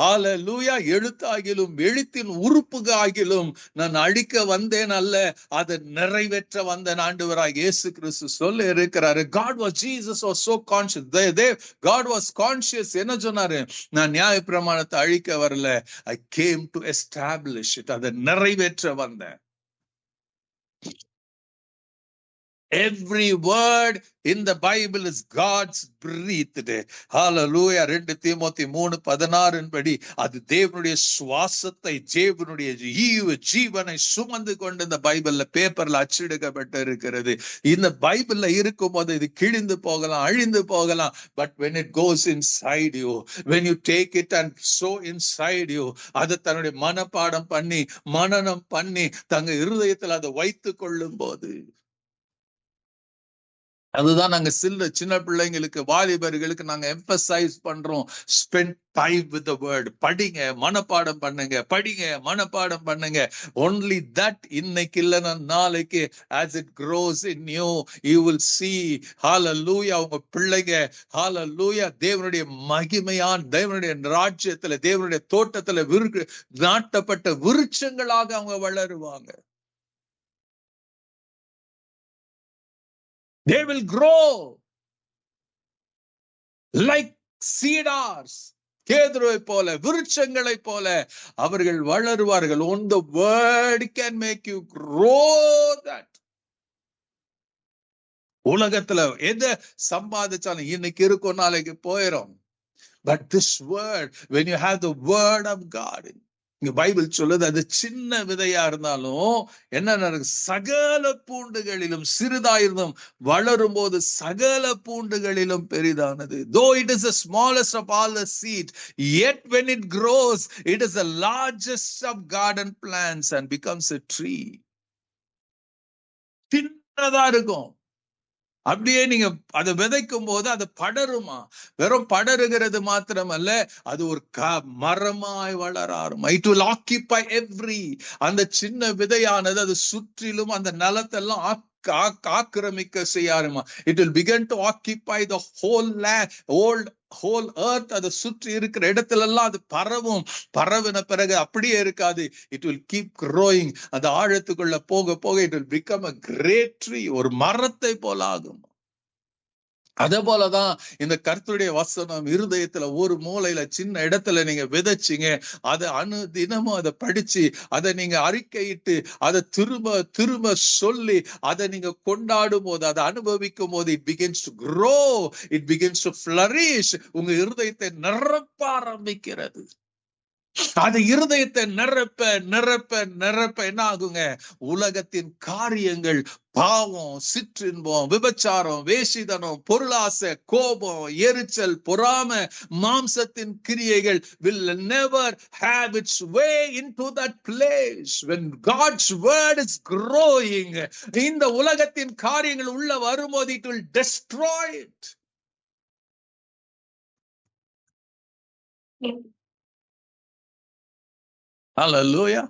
ஹalleluya, எழுத்தாகிலும் எழுத்தின் உறுப்புகாகிலும் நான் அழிக்க வந்தேன் அல்ல, அதை நிறைவேற்ற வந்தேன் ஆண்டவராகிய இயேசு கிறிஸ்து சொல்ல இருக்கிறாரு. God was, Jesus was so conscious. God was conscious. என்ன சொன்னாரு? நான் நியாயப்பிரமாணத்தை அழிக்க வரல, I came to establish it. அதை நிறைவேற்ற வந்தேன். Every word in the Bible is God's breathed. Hallelujah. 2 Timothy 3:16 படி அது தேவனுடைய சுவாசத்தை, தேவனுடைய ஜீவனை சுமந்து கொண்டு இந்த பைபிள்ல பேப்பர்ல அச்சிடப்பட்டு இருக்கிறது. இந்த பைபிள்ல இருக்கும் போது இது கிழிந்து போகலாம், அழிந்து போகலாம். But when it goes inside you, when you take it and sow inside you, அதை தன்னுடைய மனப்பாடம் பண்ணி மனனம் பண்ணி தங்க இருதயத்தில் அதை வைத்துக் கொள்ளும் போது, அதுதான் நாங்க சின்ன பிள்ளைங்களுக்கு, வாலிபர்களுக்கு நாங்க எம்பசைஸ் பண்றோம். Spend time with the word. படிங்க, மனப்பாடம் பண்ணுங்க, படிங்க, மனப்பாடம் பண்ணுங்க. only that, இன்னைக்கு இல்லைன்னா நாளைக்கு, as it grows in you, you will see, hallelujah, உங்க பிள்ளைங்க, hallelujah, தேவனுடைய மகிமையான தேவனுடைய ராஜ்யத்துல, தேவனுடைய தோட்டத்துல நாட்டப்பட்ட விருட்சங்களாக அவங்க வளருவாங்க. They will grow like cedars. கேதுருவை போல, விருட்சங்களை போல அவர்கள் வளருவார்கள். On the word can make you grow that. உலகத்துல எதை சம்பாதிச்சாலும் இன்னைக்கு இருக்கும், நாளைக்கு போயிடும். But this word, when you have the word of God, இங்க பைபிள் சொல்லுது, அது சின்ன விதையா இருந்தாலும் என்ன நடக்கும்? சகல பூண்டுகளிலும், சிறிதாயிருந்தும் வளரும் போது சகல பூண்டுகளிலும் பெரிதானது. Though it is the smallest of all the seed, yet when it grows, it is the largest of garden plants and becomes a tree. சின்னதா இருக்கும். அப்படியே நீங்க அதை விதைக்கும் போது அது படருமா? வெறும் படருகிறது மாத்திரமல்ல, அது ஒரு மரமாய் வளர ஆரம்பம். It will occupy every, அந்த சின்ன விதையானது அது சுற்றிலும் அந்த நிலத்தெல்லாம் ஆக்கிரமிக்க செய்ய ஆரம்பமா. It will begin to occupy the whole land, whole earth. அதை சுற்றி இருக்கிற இடத்துல எல்லாம் அது பரவும். பரவின பிறகு அப்படியே இருக்காது. It will keep growing. அந்த ஆழத்துக்குள்ள போக போக it will become a great tree. ஒரு மரத்தை போல ஆகும். அதே போலதான் இந்த கர்த்தருடைய வசனம் இருதயத்துல ஒரு மூலையில சின்ன இடத்துல நீங்க விதைச்சிங்க, அதை தினமும் அதை படிச்சு, அதை நீங்க அறிக்கையிட்டு, அதை திரும்ப திரும்ப சொல்லி, அதை நீங்க கொண்டாடும் போது, அதை அனுபவிக்கும் போது, it begins to grow, it begins to flourish. உங்க இருதயத்தை நிரப்ப ஆரம்பிக்கிறது. அது இருதயத்தை நிரப்ப நிரப்ப நிரப்ப என்ன ஆகுங்க? உலகத்தின் காரியங்கள், பாவம், சிற்றின்பம், விபச்சாரம், வேசிதனம், பொருளாசை, கோபம், எரிச்சல், பொறாமை, மாம்சத்தின் கிரியைகள் will never have its way into that place. When God's word is growing, இந்த உலகத்தின் காரியங்கள் உள்ள வரும்போது it will destroy it. Hallelujah.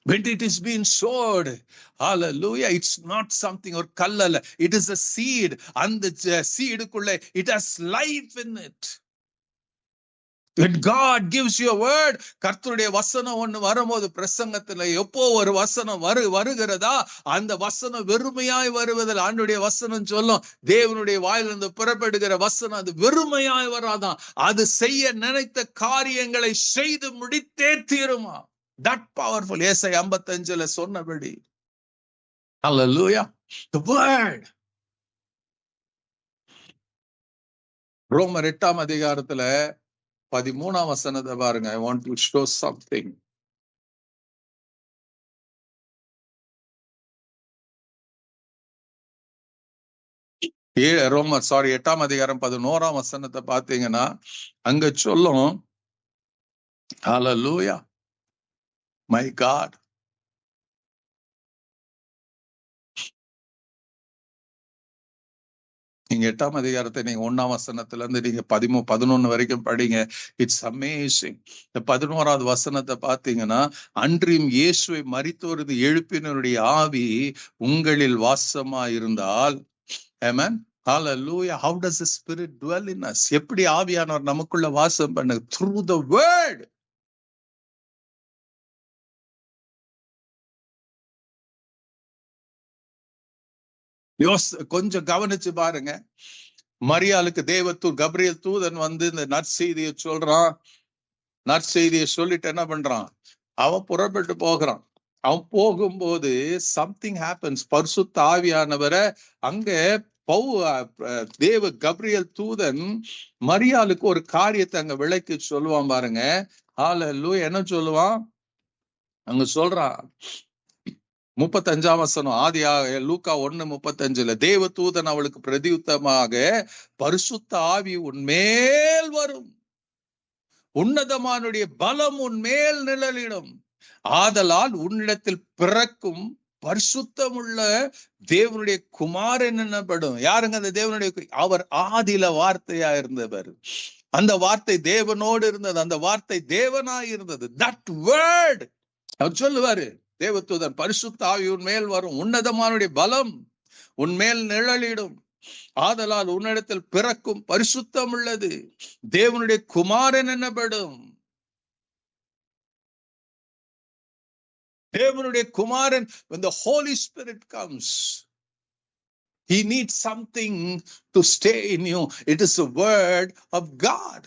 When it is being sowed, hallelujah, it's not something or kallala, it is a seed, and the seed kulle it has life in it. When God gives you a word, கர்த்தருடைய வசனம் ஒன்று வரும்போது, பிரசங்கத்துல எப்போ ஒரு வசனம் வருகிறதா, அந்த வசனம் வெறுமையாய் வருவதில் ஆண்டுடைய வசனம் சொல்லும், தேவனுடைய வாயிலிருந்து புறப்படுகிற வசனம் அது வெறுமையாய் வராதான், அது செய்ய நினைத்த காரியங்களை செய்து முடித்தே தீருமா. That powerful. ஏசாயா 55ல சொன்னபடி. Hallelujah. The word. ரோமர் 8ஆம் அதிகாரத்துல 13ஆம் வசனத்தை பாருங்க. I want to show something. ரோமர் 8ஆம் அதிகாரம் 11ஆம் வசனத்தை பார்த்தீங்கன்னா அங்க சொல்லும், Hallelujah. My God. நீங்க 8ஆம் அதிகாரத்தை நீங்க 1ஆம் வசனத்துல இருந்து நீங்க 11 வரைக்கும் படிங்க. It's amazing. இந்த 11வது வசனத்தை பாத்தீங்கன்னா, அன்றியும் இயேசுவை மரித்தோரது எழுப்பினருடைய ஆவி உங்களில் வாசமா இருந்தால், ஆமென், ஹalleluya. How does the spirit dwell in us? எப்படி ஆவியானவர் நமக்குள்ள வாசம் பண்ண? Through the word. கொஞ்சம் கவனிச்சு பாருங்க. மரியாளுக்கு கபிரியல் தூதன் வந்து இந்த நற்செய்தியை சொல்றான். நற்செய்தியை சொல்லிட்டு என்ன பண்றான்? அவன் புறப்பட்டு போகிறான். அவன் போகும்போது சம்திங் ஹேப்பன்ஸ். பரிசுத்த ஆவியானவரை அங்க கபிரியல் தூதன் மரியாளுக்கு ஒரு காரியத்தை அங்க விளக்கி சொல்லுவான் பாருங்க. ஹalleluya. என்ன சொல்லுவான் அங்க சொல்றான்? 35ஆம் வசனம், லூக்கா 1:35. தேவ தூதன் அவளுக்கு பிரதியுத்தமாக, பரிசுத்த ஆவி உன்மேல் வரும், உன்னதமானுடைய பலம் உன்மேல் நிழலிடும், ஆதலால் உன்னிடத்தில் பிறக்கும் பரிசுத்தமுள்ள தேவனுடைய குமாரன் என்னப்படும். யாருங்க அந்த தேவனுடைய? அவர் ஆதியில வார்த்தையா இருந்தவர். அந்த வார்த்தை தேவனோடு இருந்தது. அந்த வார்த்தை தேவனாய் இருந்தது. தட் வேர்ட் அவர் சொல்லுவாரு தேவதூதன், பரிசுத்த ஆவி உன்மேல் வரும், உன்னதமானுடைய பலம் உன்மேல் நிழலிடும், ஆதலால் உன்னிடத்தில் பிறக்கும் பரிசுத்தம் உள்ளது தேவனுடைய குமாரன் என்னப்படும். தேவனுடைய குமாரன், when the Holy Spirit comes, he needs something to stay in you. It is the word of God.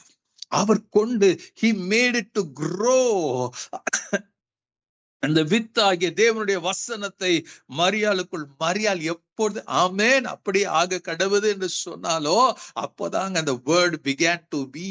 அவர் கொண்டு he made it to grow. அந்த வித்தாகிய தேவனுடைய வசனத்தை மரியாளுக்குள், மரியாள் எப்பொழுது ஆமென் அப்படி ஆக கடவுது என்று சொன்னாலோ அப்போதாங்க அந்த வேர்ட் began to be,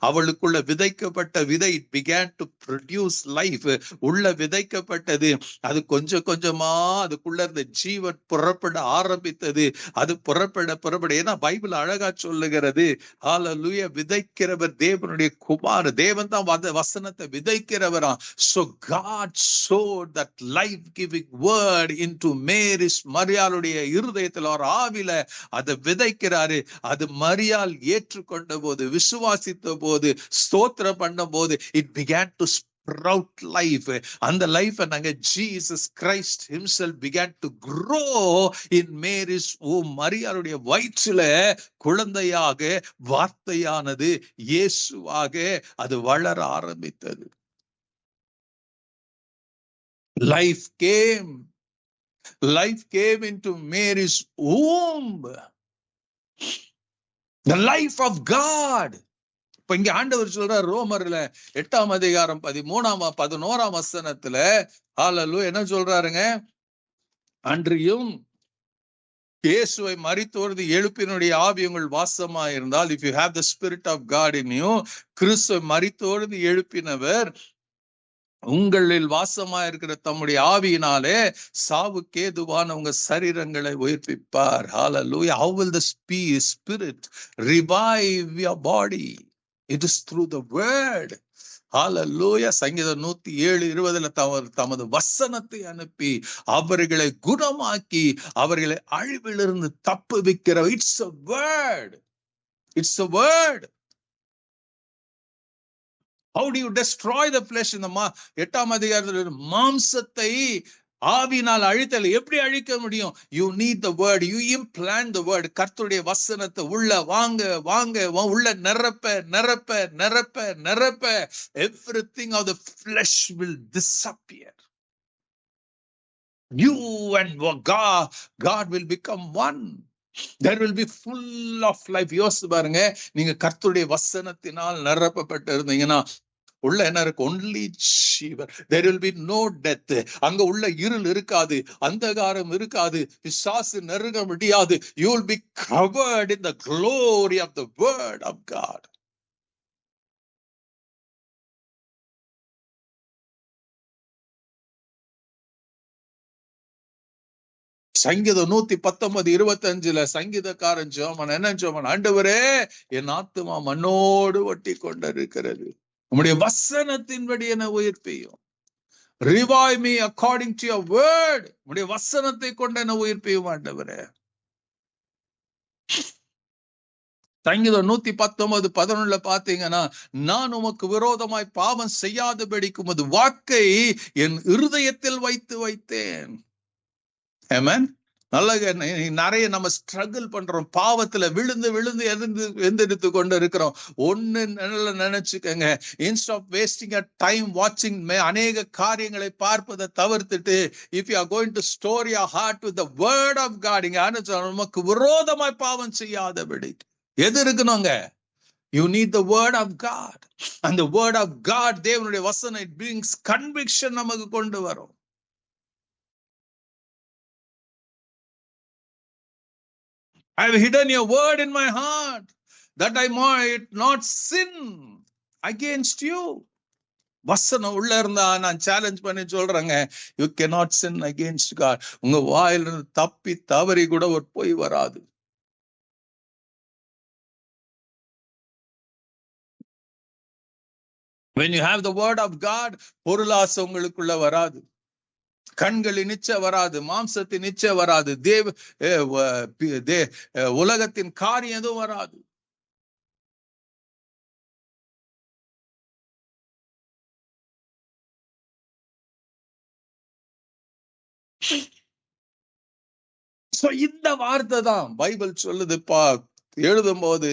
அவளுக்குள்ள விதைக்கப்பட்ட விதை it began to produce life. உள்ள விதைக்கப்பட்டது, அது கொஞ்சம் கொஞ்சமா அதுக்குள்ள இருந்த ஜீவன் புறப்பட ஆரம்பித்தது. அது புறப்பட ஏன்னா பைபிள் அழகா சொல்லுகிறது, ஹalleluya, விதைக்கிறவர் தேவனுடைய குமார். தேவன் தான் வசனத்தை விதைக்கிறவரா. So God sowed that life-giving word into Mary's, மரியாளுடைய இருதயத்தில் ஒரு ஆவில அதை விதைக்கிறாரு. அது மரியாள் ஏற்றுக்கொண்ட போது, விசுவாசித்த போது, ஸ்தோத்திரம் பண்ண போது it began to sprout life. அந்த லைஃப் நாங்க Jesus Christ himself began to grow in Mary's womb. மரியாளுடைய வயிற்றில குழந்தையாக வார்த்தையானது இயேசுவாக அது வளர ஆரம்பித்தது. Life came into Mary's womb. The life of God. இப்ப இங்க ஆண்டவர் சொல்றார் ரோமர்ல 8ஆம் அதிகாரம் 11ஆம் வசனத்துல, ஹalleluya, என்ன சொல்றாருங்க? அன்றியும் இயேசுவை மரித்தோரது எழுப்பினுடைய ஆவி உங்கள் வாசமா இருந்தால், if you have the spirit of God in you, கிறிஸ்துவை மரித்தோரது எழுப்பினவர் உங்களில் வாசமா இருக்கிற தம்முடைய ஆவியினாலே சாவுக்கு ஏதுவான உங்க சரீரங்களை உயிர்ப்பிப்பார். ஹalleluya. How will the spirit revive your body? It is through the word. ஹalleluya. சங்கீதம் 107:20 தமது வசனத்தை அனுப்பி அவர்களை குணமாக்கி அவர்களை அழிவிலிருந்து தப்புவிக்கிற. It's a word. It's a word. How do you destroy the flesh? இந்த 8ஆம் அதிகாரத்தில் மாம்சத்தை ஆவினால் அழித்தல் எப்படி அழிக்க முடியும்? You need the word. You implant the word. கர்த்தருடைய வசனத்தை உள்ள வாங்க உள்ள நிரப்ப everything of the flesh will disappear. You and God will become one. There will be full of life. யோசிச்சு பாருங்க, நீங்க கர்த்தருடைய வசனத்தினால் நிரப்பப்பட்டு இருந்தீங்கன்னா உள்ள என்ன இருக்கு? only Jeevan. there will be no death. அங்க உள்ள இருள் இருக்காது, அந்தகாரம் இருக்காது, பிசாசு நெருங்க முடியாது. you will be covered in the glory of the word of God. சங்கீதம் 119:25 சங்கீதக்காரன் ஜெபம் என்ன ஜெபம்? ஆண்டவரே, என் ஆத்துமா மண்ணோடு ஒட்டி கொண்டிருக்கிறது, உம்முடைய வசனத்தின்படி என்ன உயிர்ப்பியும். Revive me according to your word. உம்முடைய வசனத்தை கொண்டு என்ன உயிர்ப்பியும் ஆண்டவரே. சங்கீதம் 119:11 பாத்தீங்கன்னா, நான் உமக்கு விரோதமாய் பாவம் செய்யாதபடிக்கு உமது வாக்கை என் இருதயத்தில் வைத்து வைத்தேன். ஆமென். நிறைய நம்ம ஸ்ட்ரகிள் பண்றோம், பாவத்துல விழுந்து விழுந்து எந்திரித்து கொண்டு இருக்கிறோம். ஒண்ணு நல்லா நினைச்சுக்கங்க, instead of wasting a time வாட்சிங் அநேக காரியங்களை பார்ப்பதை தவிர்த்துட்டு, if you are going to store your heart with the word of God, இங்க நமக்கு விரோதமாய் பாவம் செய்யாதபடி எது இருக்கணுங்க? You need the word of God. And the word of God, தேவனுடைய வசனம், it brings conviction நமக்கு கொண்டு வரும். I have hidden your word in my heart that I might not sin against you. வசனம் உள்ள இருந்தா நான் சேலஞ்ச் பண்ணி சொல்றேங்க, you cannot sin against God. உங்க வாயிலிருந்து தப்பி தவறி கூட ஒரு பொய் வராது. When you have the word of God, பொருளாசை உங்களுக்குள்ள வராது, கண்களின் நிச்ச வராது, மாம்சத்தின் நிச்ச வராது, உலகத்தின் காரியம் எதுவும் வராது. இந்த வார்த்தை தான் பைபிள் சொல்லுதுப்பா. எழுதும் போது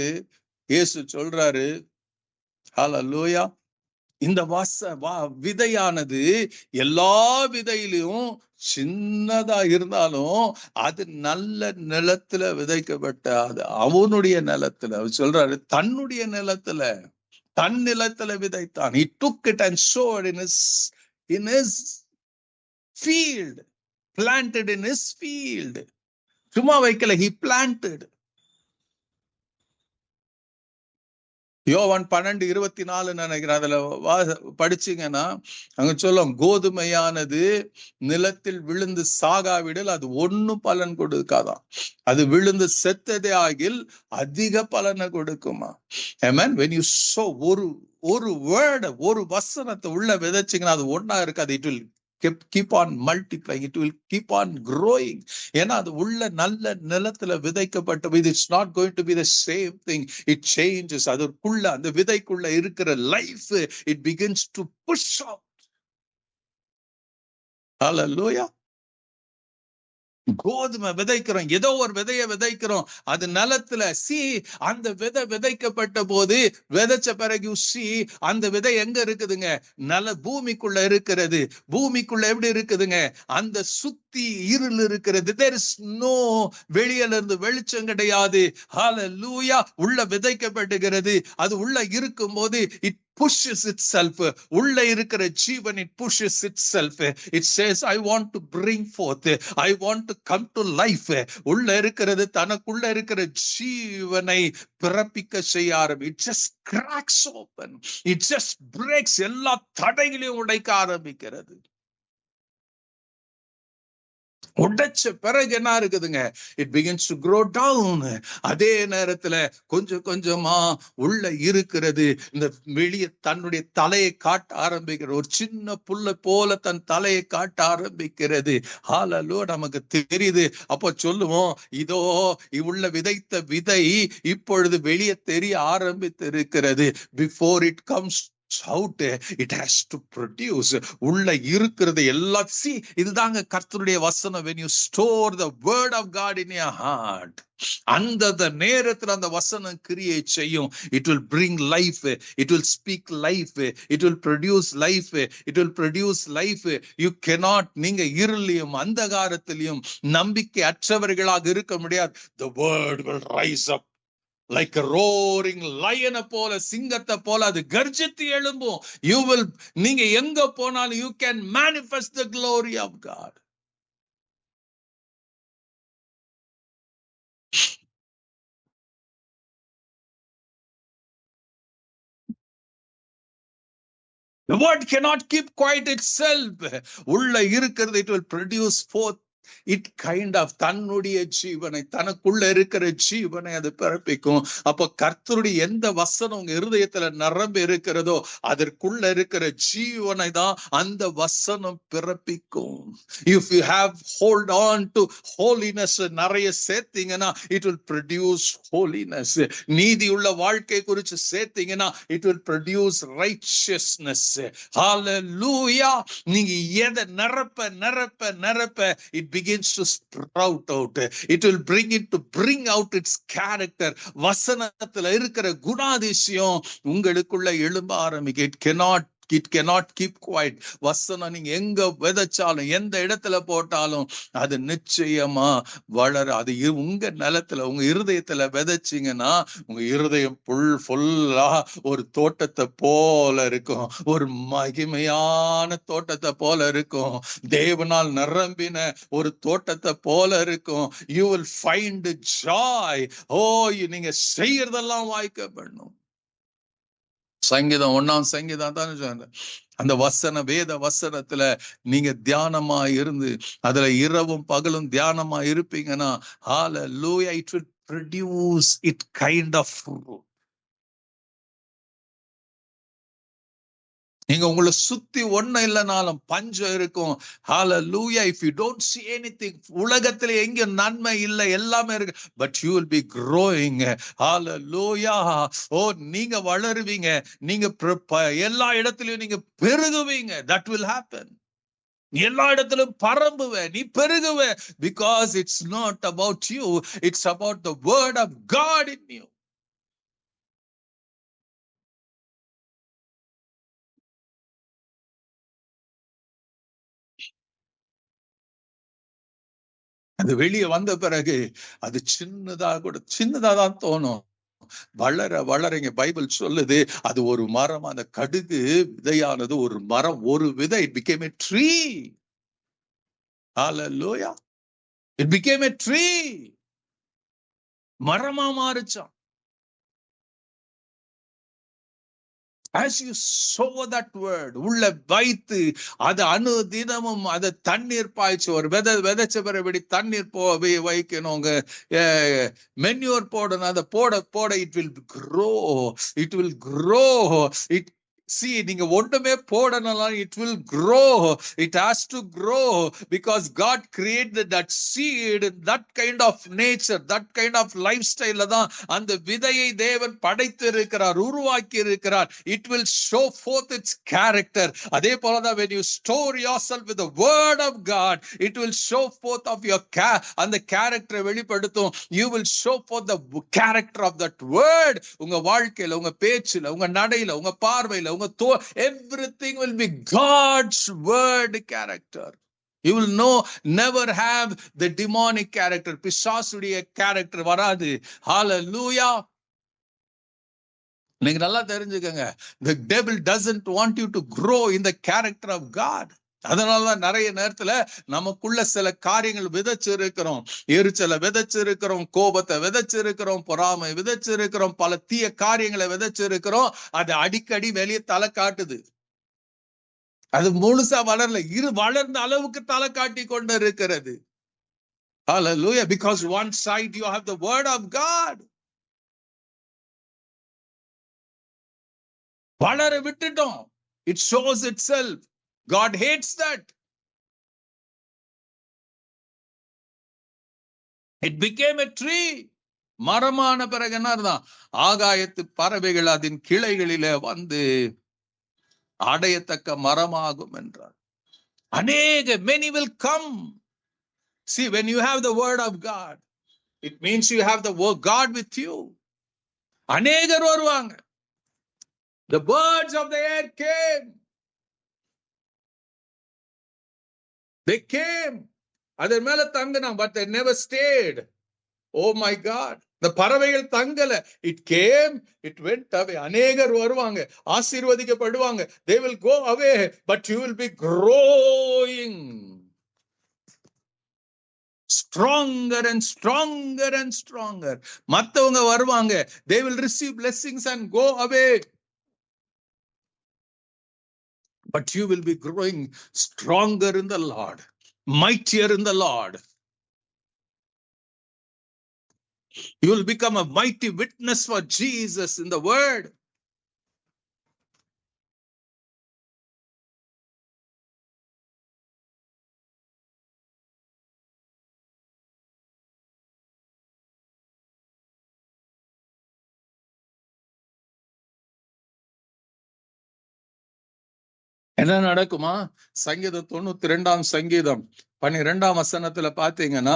இயேசு சொல்றாரு, ஹல்லேலூயா, இந்த விதையானது எல்லா விதையிலும் சின்னதா இருந்தாலும் அது நல்ல நிலத்துல விதைக்கப்பட்ட, அது அவனுடைய நிலத்துல, அவர் சொல்றாரு தன்னுடைய நிலத்துல, தன் நிலத்துல விதைத்தான். He took it and sowed in his field, planted in his field. சும்மா வைக்கல, he planted. யோவான் 12:24 நினைக்கிறேன், அதுல படிச்சீங்கன்னா அங்க சொல்லும், கோதுமையானது நிலத்தில் விழுந்து சாகாவிடல் அது ஒன்னும் பலன் கொடுக்காதான், அது விழுந்து செத்ததே ஆகில் அதிக பலனை கொடுக்குமா. Amen. When you sow ஒரு வேர்ட், ஒரு வசனத்தை உள்ள விதைச்சிங்கன்னா அது ஒன்னா இருக்காது. It will keep on multiplying, it will keep on growing. ஏன்னா அது உள்ள நல்ல நிலத்துல விதைக்கப்பட்ட, it's not going to be the same thing, it changes. அதற்குள்ள, அந்த விதைக்குள்ள இருக்கிற life, it begins to push out. Hallelujah. கோதுமை விதைக்கிறோம், ஏதோ ஒரு விதைய விதைக்கிறோம், அது நிலத்துல அந்த விதை விதைக்கப்பட்ட போது, விதைச்ச பிறகு அந்த விதை எங்க இருக்குதுங்க? பூமிக்குள்ள இருக்கிறது. பூமிக்குள்ள எப்படி இருக்குதுங்க? அந்த சுத்தி இருள் இருக்கிறது. There is no, வெளியில இருந்து வெளிச்சம் கிடையாது. ஹல்லேலூயா. உள்ள விதைக்கப்படுகிறது. அது உள்ள இருக்கும் போது it pushes itself. உள்ள இருக்கிற ஜீவன், it pushes itself. It says, I want to bring forth, I want to come to life. உள்ள இருக்கிறது தனக்குள்ள இருக்கிற ஜீவனை பிறப்பிக்க செய்ய ஆரம்பி. It just cracks open, it just breaks, எல்லா தடைகளையும் உடைக்க ஆரம்பிக்கிறது. உடைச்ச பிறகு என்ன இருக்குதுங்க? It begins to grow down. அதே நேரத்துல கொஞ்சம் கொஞ்சமா உள்ள இருக்கிறது, இந்த வெளியே தன்னுடைய தலையை காட்ட ஆரம்பிக்கிறது. ஒரு சின்ன புல்லை போல தன் தலையை காட்ட ஆரம்பிக்கிறது. ஹல்லேலூயா. நமக்கு தெரியுது. அப்போ சொல்லுவோம், இதோ உள்ள விதைத்த விதை இப்பொழுது வெளியே தெரிய ஆரம்பித்து இருக்கிறது. Before it comes out, it has to produce. உள்ள இருக்கிறது எல்லாம். இதுதாங்க கர்த்தருடைய வசனம். When you store the word of God in your heart, அந்த நேரத்துல அந்த வசனம் கிரியேட் செய்யும். It will bring life, it will speak life, it will produce life, it will produce life. You cannot, நீங்க இருளிலும் அந்தகாரத்திலும் நம்பிக்கை அற்றவர்களாக இருக்க முடியாது. The word will rise up like a roaring lion போல, சிங்கத்தை போல அது கர்ஜித்து எழும்பும். You will, நீங்க எங்க போனாலும் you can manifest the glory of God. The word cannot keep quiet itself. உள்ள இருக்கிறது, it will produce forth it kind of தன்னுடைய ஜீவனை, தனக்குள்ள இருக்கிற ஜீவனை அது பிறப்பிக்கும். அப்ப கர்த்தருடைய எந்த வசனம் உங்க இருதயத்துல நிரம்பி இருக்கிறதோ அதற்குள்ள இருக்கிற ஜீவனை தான் அந்த வசனம் பிறப்பிக்கும். If you have hold on to holiness நிறைய சேர்த்தீங்கன்னா இட் வில் ப்ரொடியூஸ் ஹோலினஸ். நீதியுள்ள வாழ்க்கை குறித்து சேர்த்தீங்கன்னா இட் வில் ப்ரொடியூஸ் ரைச்சியஸ்னஸ். ஹalleluya. நீங்க எதை நிரப்ப நிரப்ப நிரப்ப it begins to sprout out. It will bring out its character. வசனத்துல இருக்கிற குணாதிசயம் உங்களுக்குள்ள எழும்ப ஆரம்பிக்கும். It cannot keep quiet. வசனம் நீங்க எங்க விதைச்சாலும் எந்த இடத்துல போட்டாலும் அது நிச்சயமா வளர. அது உங்க நிலத்துல உங்க இருதயத்துல விதைச்சிங்கன்னா உங்க இருதயம் ஃபுல்லா ஒரு தோட்டத்தை போல இருக்கும், ஒரு மகிமையான தோட்டத்தை போல இருக்கும், தேவனால் நிரம்பின ஒரு தோட்டத்தை போல இருக்கும். You will find joy. நீங்க செய்யறதெல்லாம் வாய்க்கப்படணும். சங்கீதம் 1ஆம் சங்கீதம் தான் சொன்ன அந்த வேத வசனத்துல நீங்க தியானமா இருந்து அதுல இரவும் பகலும் தியானமா இருப்பீங்கன்னா hallelujah, it will produce it kind of fruit. நீங்க உங்களை சுத்தி ஒண்ணு இல்லைனாலும் பஞ்சம் இருக்கும். hallelujah, if you don't see anything, உலகத்துல எங்க நன்மை இல்லை, எல்லாமே இருக்கு, but you will be growing. hallelujah. நீங்க வளருவீங்க, நீங்க எல்லா இடத்துலயும் நீங்க பெருகுவீங்க. that will happen. எல்லா இடத்திலும் பரம்புவ, நீ பெருகுவ, because it's not about you, it's about the word of God in you. அது வெளியே வந்த பிறகு அது சின்னதாதான் தோணும். வளர வளரங்க பைபிள் சொல்லுது அது ஒரு மரம். அந்த கடுகு விதையானது ஒரு மரம், ஒரு விதை it became a tree. hallelujah, it became a tree. மரமா மாறுச்சான். as you sow that word, உள்ள வைத்து அது அனுதினமும் அதை தண்ணீர் பாய்ச்சி, ஒரு விதைச்ச பிறகு தண்ணீர் வைக்கணும், மென்யூர் போடணும், அதை போட போட it will grow. See, நீங்க ஒண்ணுமே போடணும், it will grow. It has to grow because God created that seed, that kind of nature, that kind of lifestyle தான் அந்த விதையை தேவன் படைத்து இருக்கிறார், உருவாக்கி இருக்கிறார். It will show forth its character. அதே போலதான் when you store yourself with the word of God, it will show forth of your அந்த character வெளிப்படுத்தும். You will show forth the character of that word. உங்க வாழ்க்கையில, உங்க பேச்சுல, உங்க நடையில, உங்க பார்வையில, everything will be God's word character. You will never have the demonic character. பிசாசுடைய character வராது. hallelujah. நீங்க நல்லா தெரிஞ்சுக்கங்க, the devil doesn't want you to grow in the character of God. அதனாலதான் நிறைய நேரத்துல நமக்குள்ள சில காரியங்கள் விதைச்சிருக்கிறோம். எரிச்சலை விதைச்சிருக்கிறோம், கோபத்தை விதைச்சிருக்கிறோம், பொறாமை விதைச்சிருக்கிறோம், பல தீய காரியங்களை விதைச்சிருக்கிறோம். அது அடிக்கடி வெளியே தலை காட்டுது. அது முழுசா வளரல, வளர்ந்த அளவுக்கு தலை காட்டி கொண்டு இருக்கிறது. hallelujah, because one side you have the word of God. வளர விட்டுட்டோம், it shows itself. God hates that. It became a tree. மரமான பிறகு என்னதான், ஆகாயத்து பறவைகள் அதன் கிளைகளிலே வந்து அடையத்தக்க மரமாகும் என்றார். many will come. See, when you have the word of God, it means you have the word God with you. அநேகர் வருவாங்க. The birds of the air came. They came. அதன் மேல தங்கினான், but they never stayed. Oh my God. The பறவைகள் தங்கல. It came, it went away. அநேகர் வருவாங்க, ஆசீர்வதிக்கப்படுவாங்க. They will go away, but you will be growing stronger and stronger and stronger. மத்தவங்க வருவாங்க, they will receive blessings and go away. But you will be growing stronger in the Lord. mightier in the Lord. You will become a mighty witness for Jesus in the word. என்ன நடக்குமா? சங்கீதம் 92 சங்கீதம் 12 வசனத்துல பாத்தீங்கன்னா,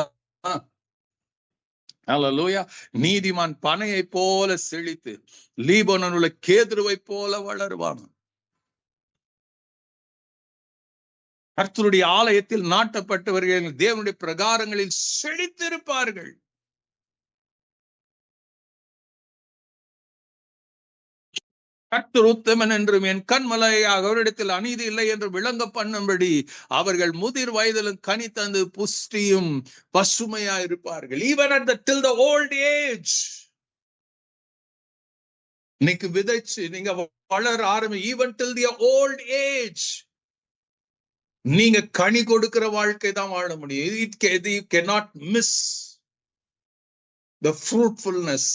ஹல்லேலூயா, நீதிமான் பனையை போல செழித்து லீபனோனில் உள்ள கேதுருவை போல வளருவான். கர்த்தருடைய ஆலயத்தில் நாட்டப்பட்டவர்கள் தேவனுடைய பிரகாரங்களில் செழித்திருப்பார்கள். கர்த்தர் உத்தமன் என்றும் என் கண்மலையாக அவரிடத்தில் அநீதி இல்லை என்று விளங்க பண்ணும்படி அவர்கள் முதிர் வயதிலும் கனி தந்து புஷ்டியும் பசுமையா இருப்பார்கள். Even at the till the old age. இன்னைக்கு விதைச்சு நீங்க வளர ஆரம்பி, even till the old age நீங்க கனி கொடுக்கிற வாழ்க்கை தான் வாழ முடியும். You cannot miss the fruitfulness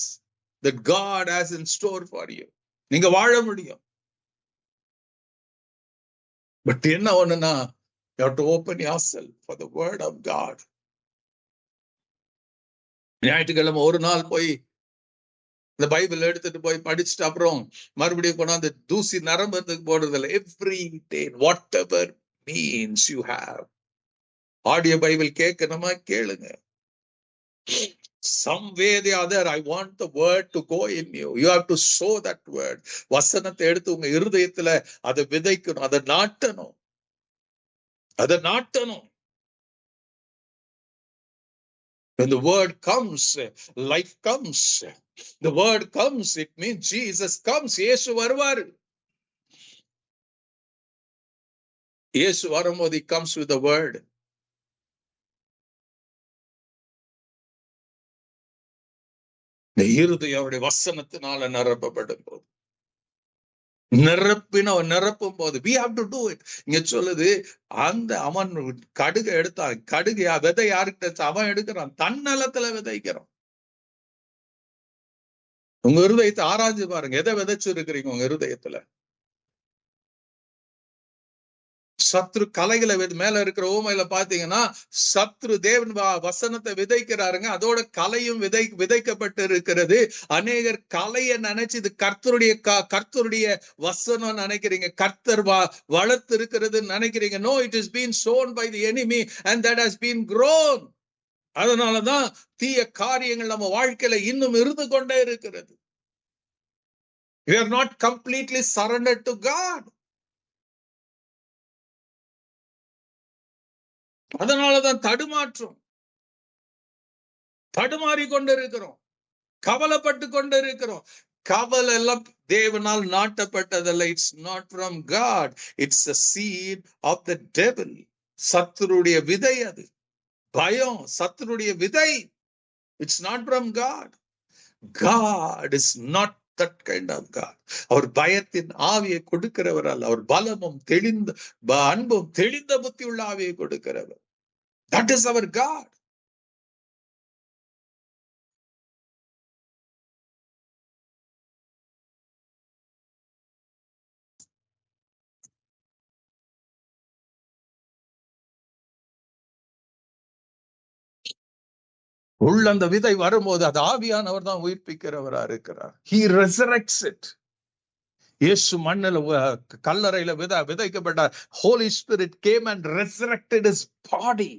that God has in store for you. நீங்க வாழ முடியும். பட் என்ன ஒண்ணுன்னா, you have to open yourself for the word of God. ஞாயிற்றுக்கிழமை ஒரு நாள் போய் இந்த பைபிள் எடுத்துட்டு போய் படிச்சுட்டு அப்புறம் மறுபடியும் கொண்டாந்து தூசி நரம்புறதுக்கு போடுறதில்ல. Every day what ever means you have. Audio Bible கேட்கணுமா கேளுங்க. Some way or the other, I want the word to go in you. You have to sow that word. வசனத்தை எடுத்து உங்க இருதயத்துல அதை விதைக்கணும், அதை நாட்டணும், அதை நாட்டணும். When the word comes, life comes. The word comes, it means Jesus comes. இயேசு வருவார். இயேசு வரும்போது he comes with the word. இந்த இருதயம் அவருடைய வசனத்தினால நிரப்பப்படும் போது, நிரப்பும் போது we have to do it. இங்க சொல்லுது, அந்த அவன் கடுகு எடுத்தான், கடுகு விதை யாருக்கிட்ட அவன் எடுக்கிறான், தன்னலத்துல விதைக்கிறான். உங்க இருதயத்தை ஆராய்ஞ்சு பாருங்க, எதை விதைச்சு இருக்கிறீங்க உங்க இருதயத்துல? சத்ரு கலைகளை மேல இருக்கிற ஓமையில பாத்தீங்கன்னா, சத்ரு தேவன் வசனத்தை விதைக்கிறாருங்க, அதோட கலையும் விதைக்கப்பட்டு இருக்கிறது. அநேகர் கலையை நினைச்சு இது கர்த்தருடைய வசனம் நினைக்கிறீங்க, கர்த்தர் வளர்த்து இருக்கிறது நினைக்கிறீங்க. No, it has been sown by the enemy and that has been grown. அதனாலதான் தீய காரியங்கள் நம்ம வாழ்க்கையில இன்னும் இருந்து கொண்டே இருக்கிறது. We are not completely surrendered to God. அதனாலதான் தடுமாறி கொண்டு இருக்கிறோம், கவலைப்பட்டு கொண்டு இருக்கிறோம். கவலை எல்லாம் தேவனால் நாட்டப்பட்டதல்ல. It's not from God, it's a seed of the devil. சத்துருடைய விதை அது. பயம் சத்துருடைய விதை. It's not from God. God is not that kind of God. அவர் பயத்தின் ஆவியை கொடுக்கிறவர் அல்ல. அவர் பலமும் தெளிந்த அன்பும் தெளிந்த புத்தி உள்ள ஆவியை கொடுக்கிறவர். That is our God. உள்ள அந்த விதை வரும்போது அது ஆவியானவர் தான் உயிர்ப்பிக்கிறவரா இருக்கிறார். He resurrects it. இயேசு மண்ணில் கல்லறையில விதைக்கப்பட்டார். Holy Spirit came and resurrected his body.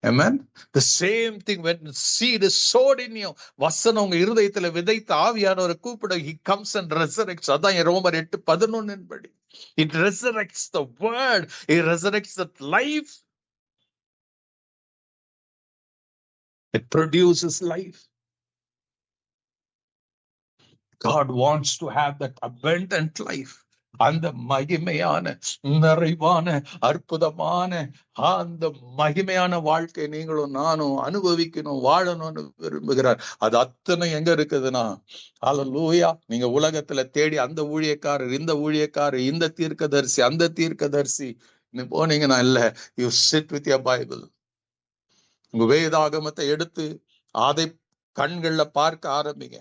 Amen. The same thing when seed is sowed in you. வசனம் உங்க இருதயத்துல விதைத்த ஆவியானவரை கூப்பிட, he comes and resurrects. அதான் ரோமர் 8:11 படி. It resurrects the word. It resurrects that life. It produces life. God wants to have that abundant life. அந்த மகிமையான நிறைவான அற்புதமான அந்த மகிமையான வாழ்க்கை நீங்களும் நானும் அனுபவிக்கணும், வாழணும்னு விரும்புகிறார். அது அத்தனை எங்க இருக்குதுன்னா, ஹல்லேலூயா, நீங்க உலகத்துல தேடி அந்த ஊழியக்காரர், இந்த ஊழியக்காரர், இந்த தீர்க்கதரிசி, அந்த தீர்க்கதரிசி, நீ போனீங்கன்னா இல்ல, you sit with your Bible. உங்க வேதாகமத்தை எடுத்து அதை கண்கள்ல பார்க்க ஆரம்பிங்க.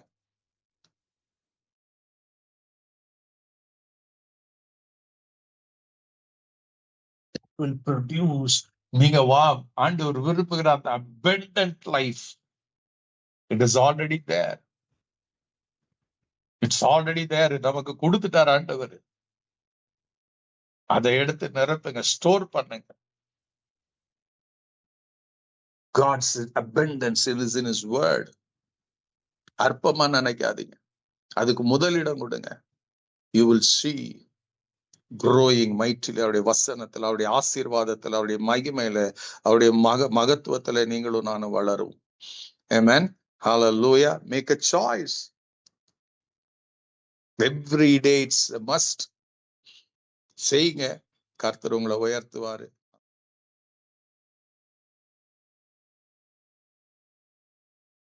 will produce, நீங்க ஆண்டவர் விரும்புகிற அந்த abundant life, it is already there. It's already there. நமக்கு கொடுத்துட்டார் ஆண்டவர். அதை எடுத்து நிரப்புங்க, ஸ்டோர் பண்ணுங்க. God's abundance is in his word. அற்பமா நினைக்காதீங்க, அதுக்கு முதலிடம் கொடுங்க. You will see growing mightily. அவருடைய வசனத்துல, அவருடைய ஆசீர்வாதத்துல, அவருடைய மகிமையில, அவருடைய மகத்துவத்துல நீங்களும் நானும் வளரும். Amen. Hallelujah. Make a choice. Every day it's a must. செய்யுங்க, கர்த்தர் உங்களை உயர்த்துவாரு.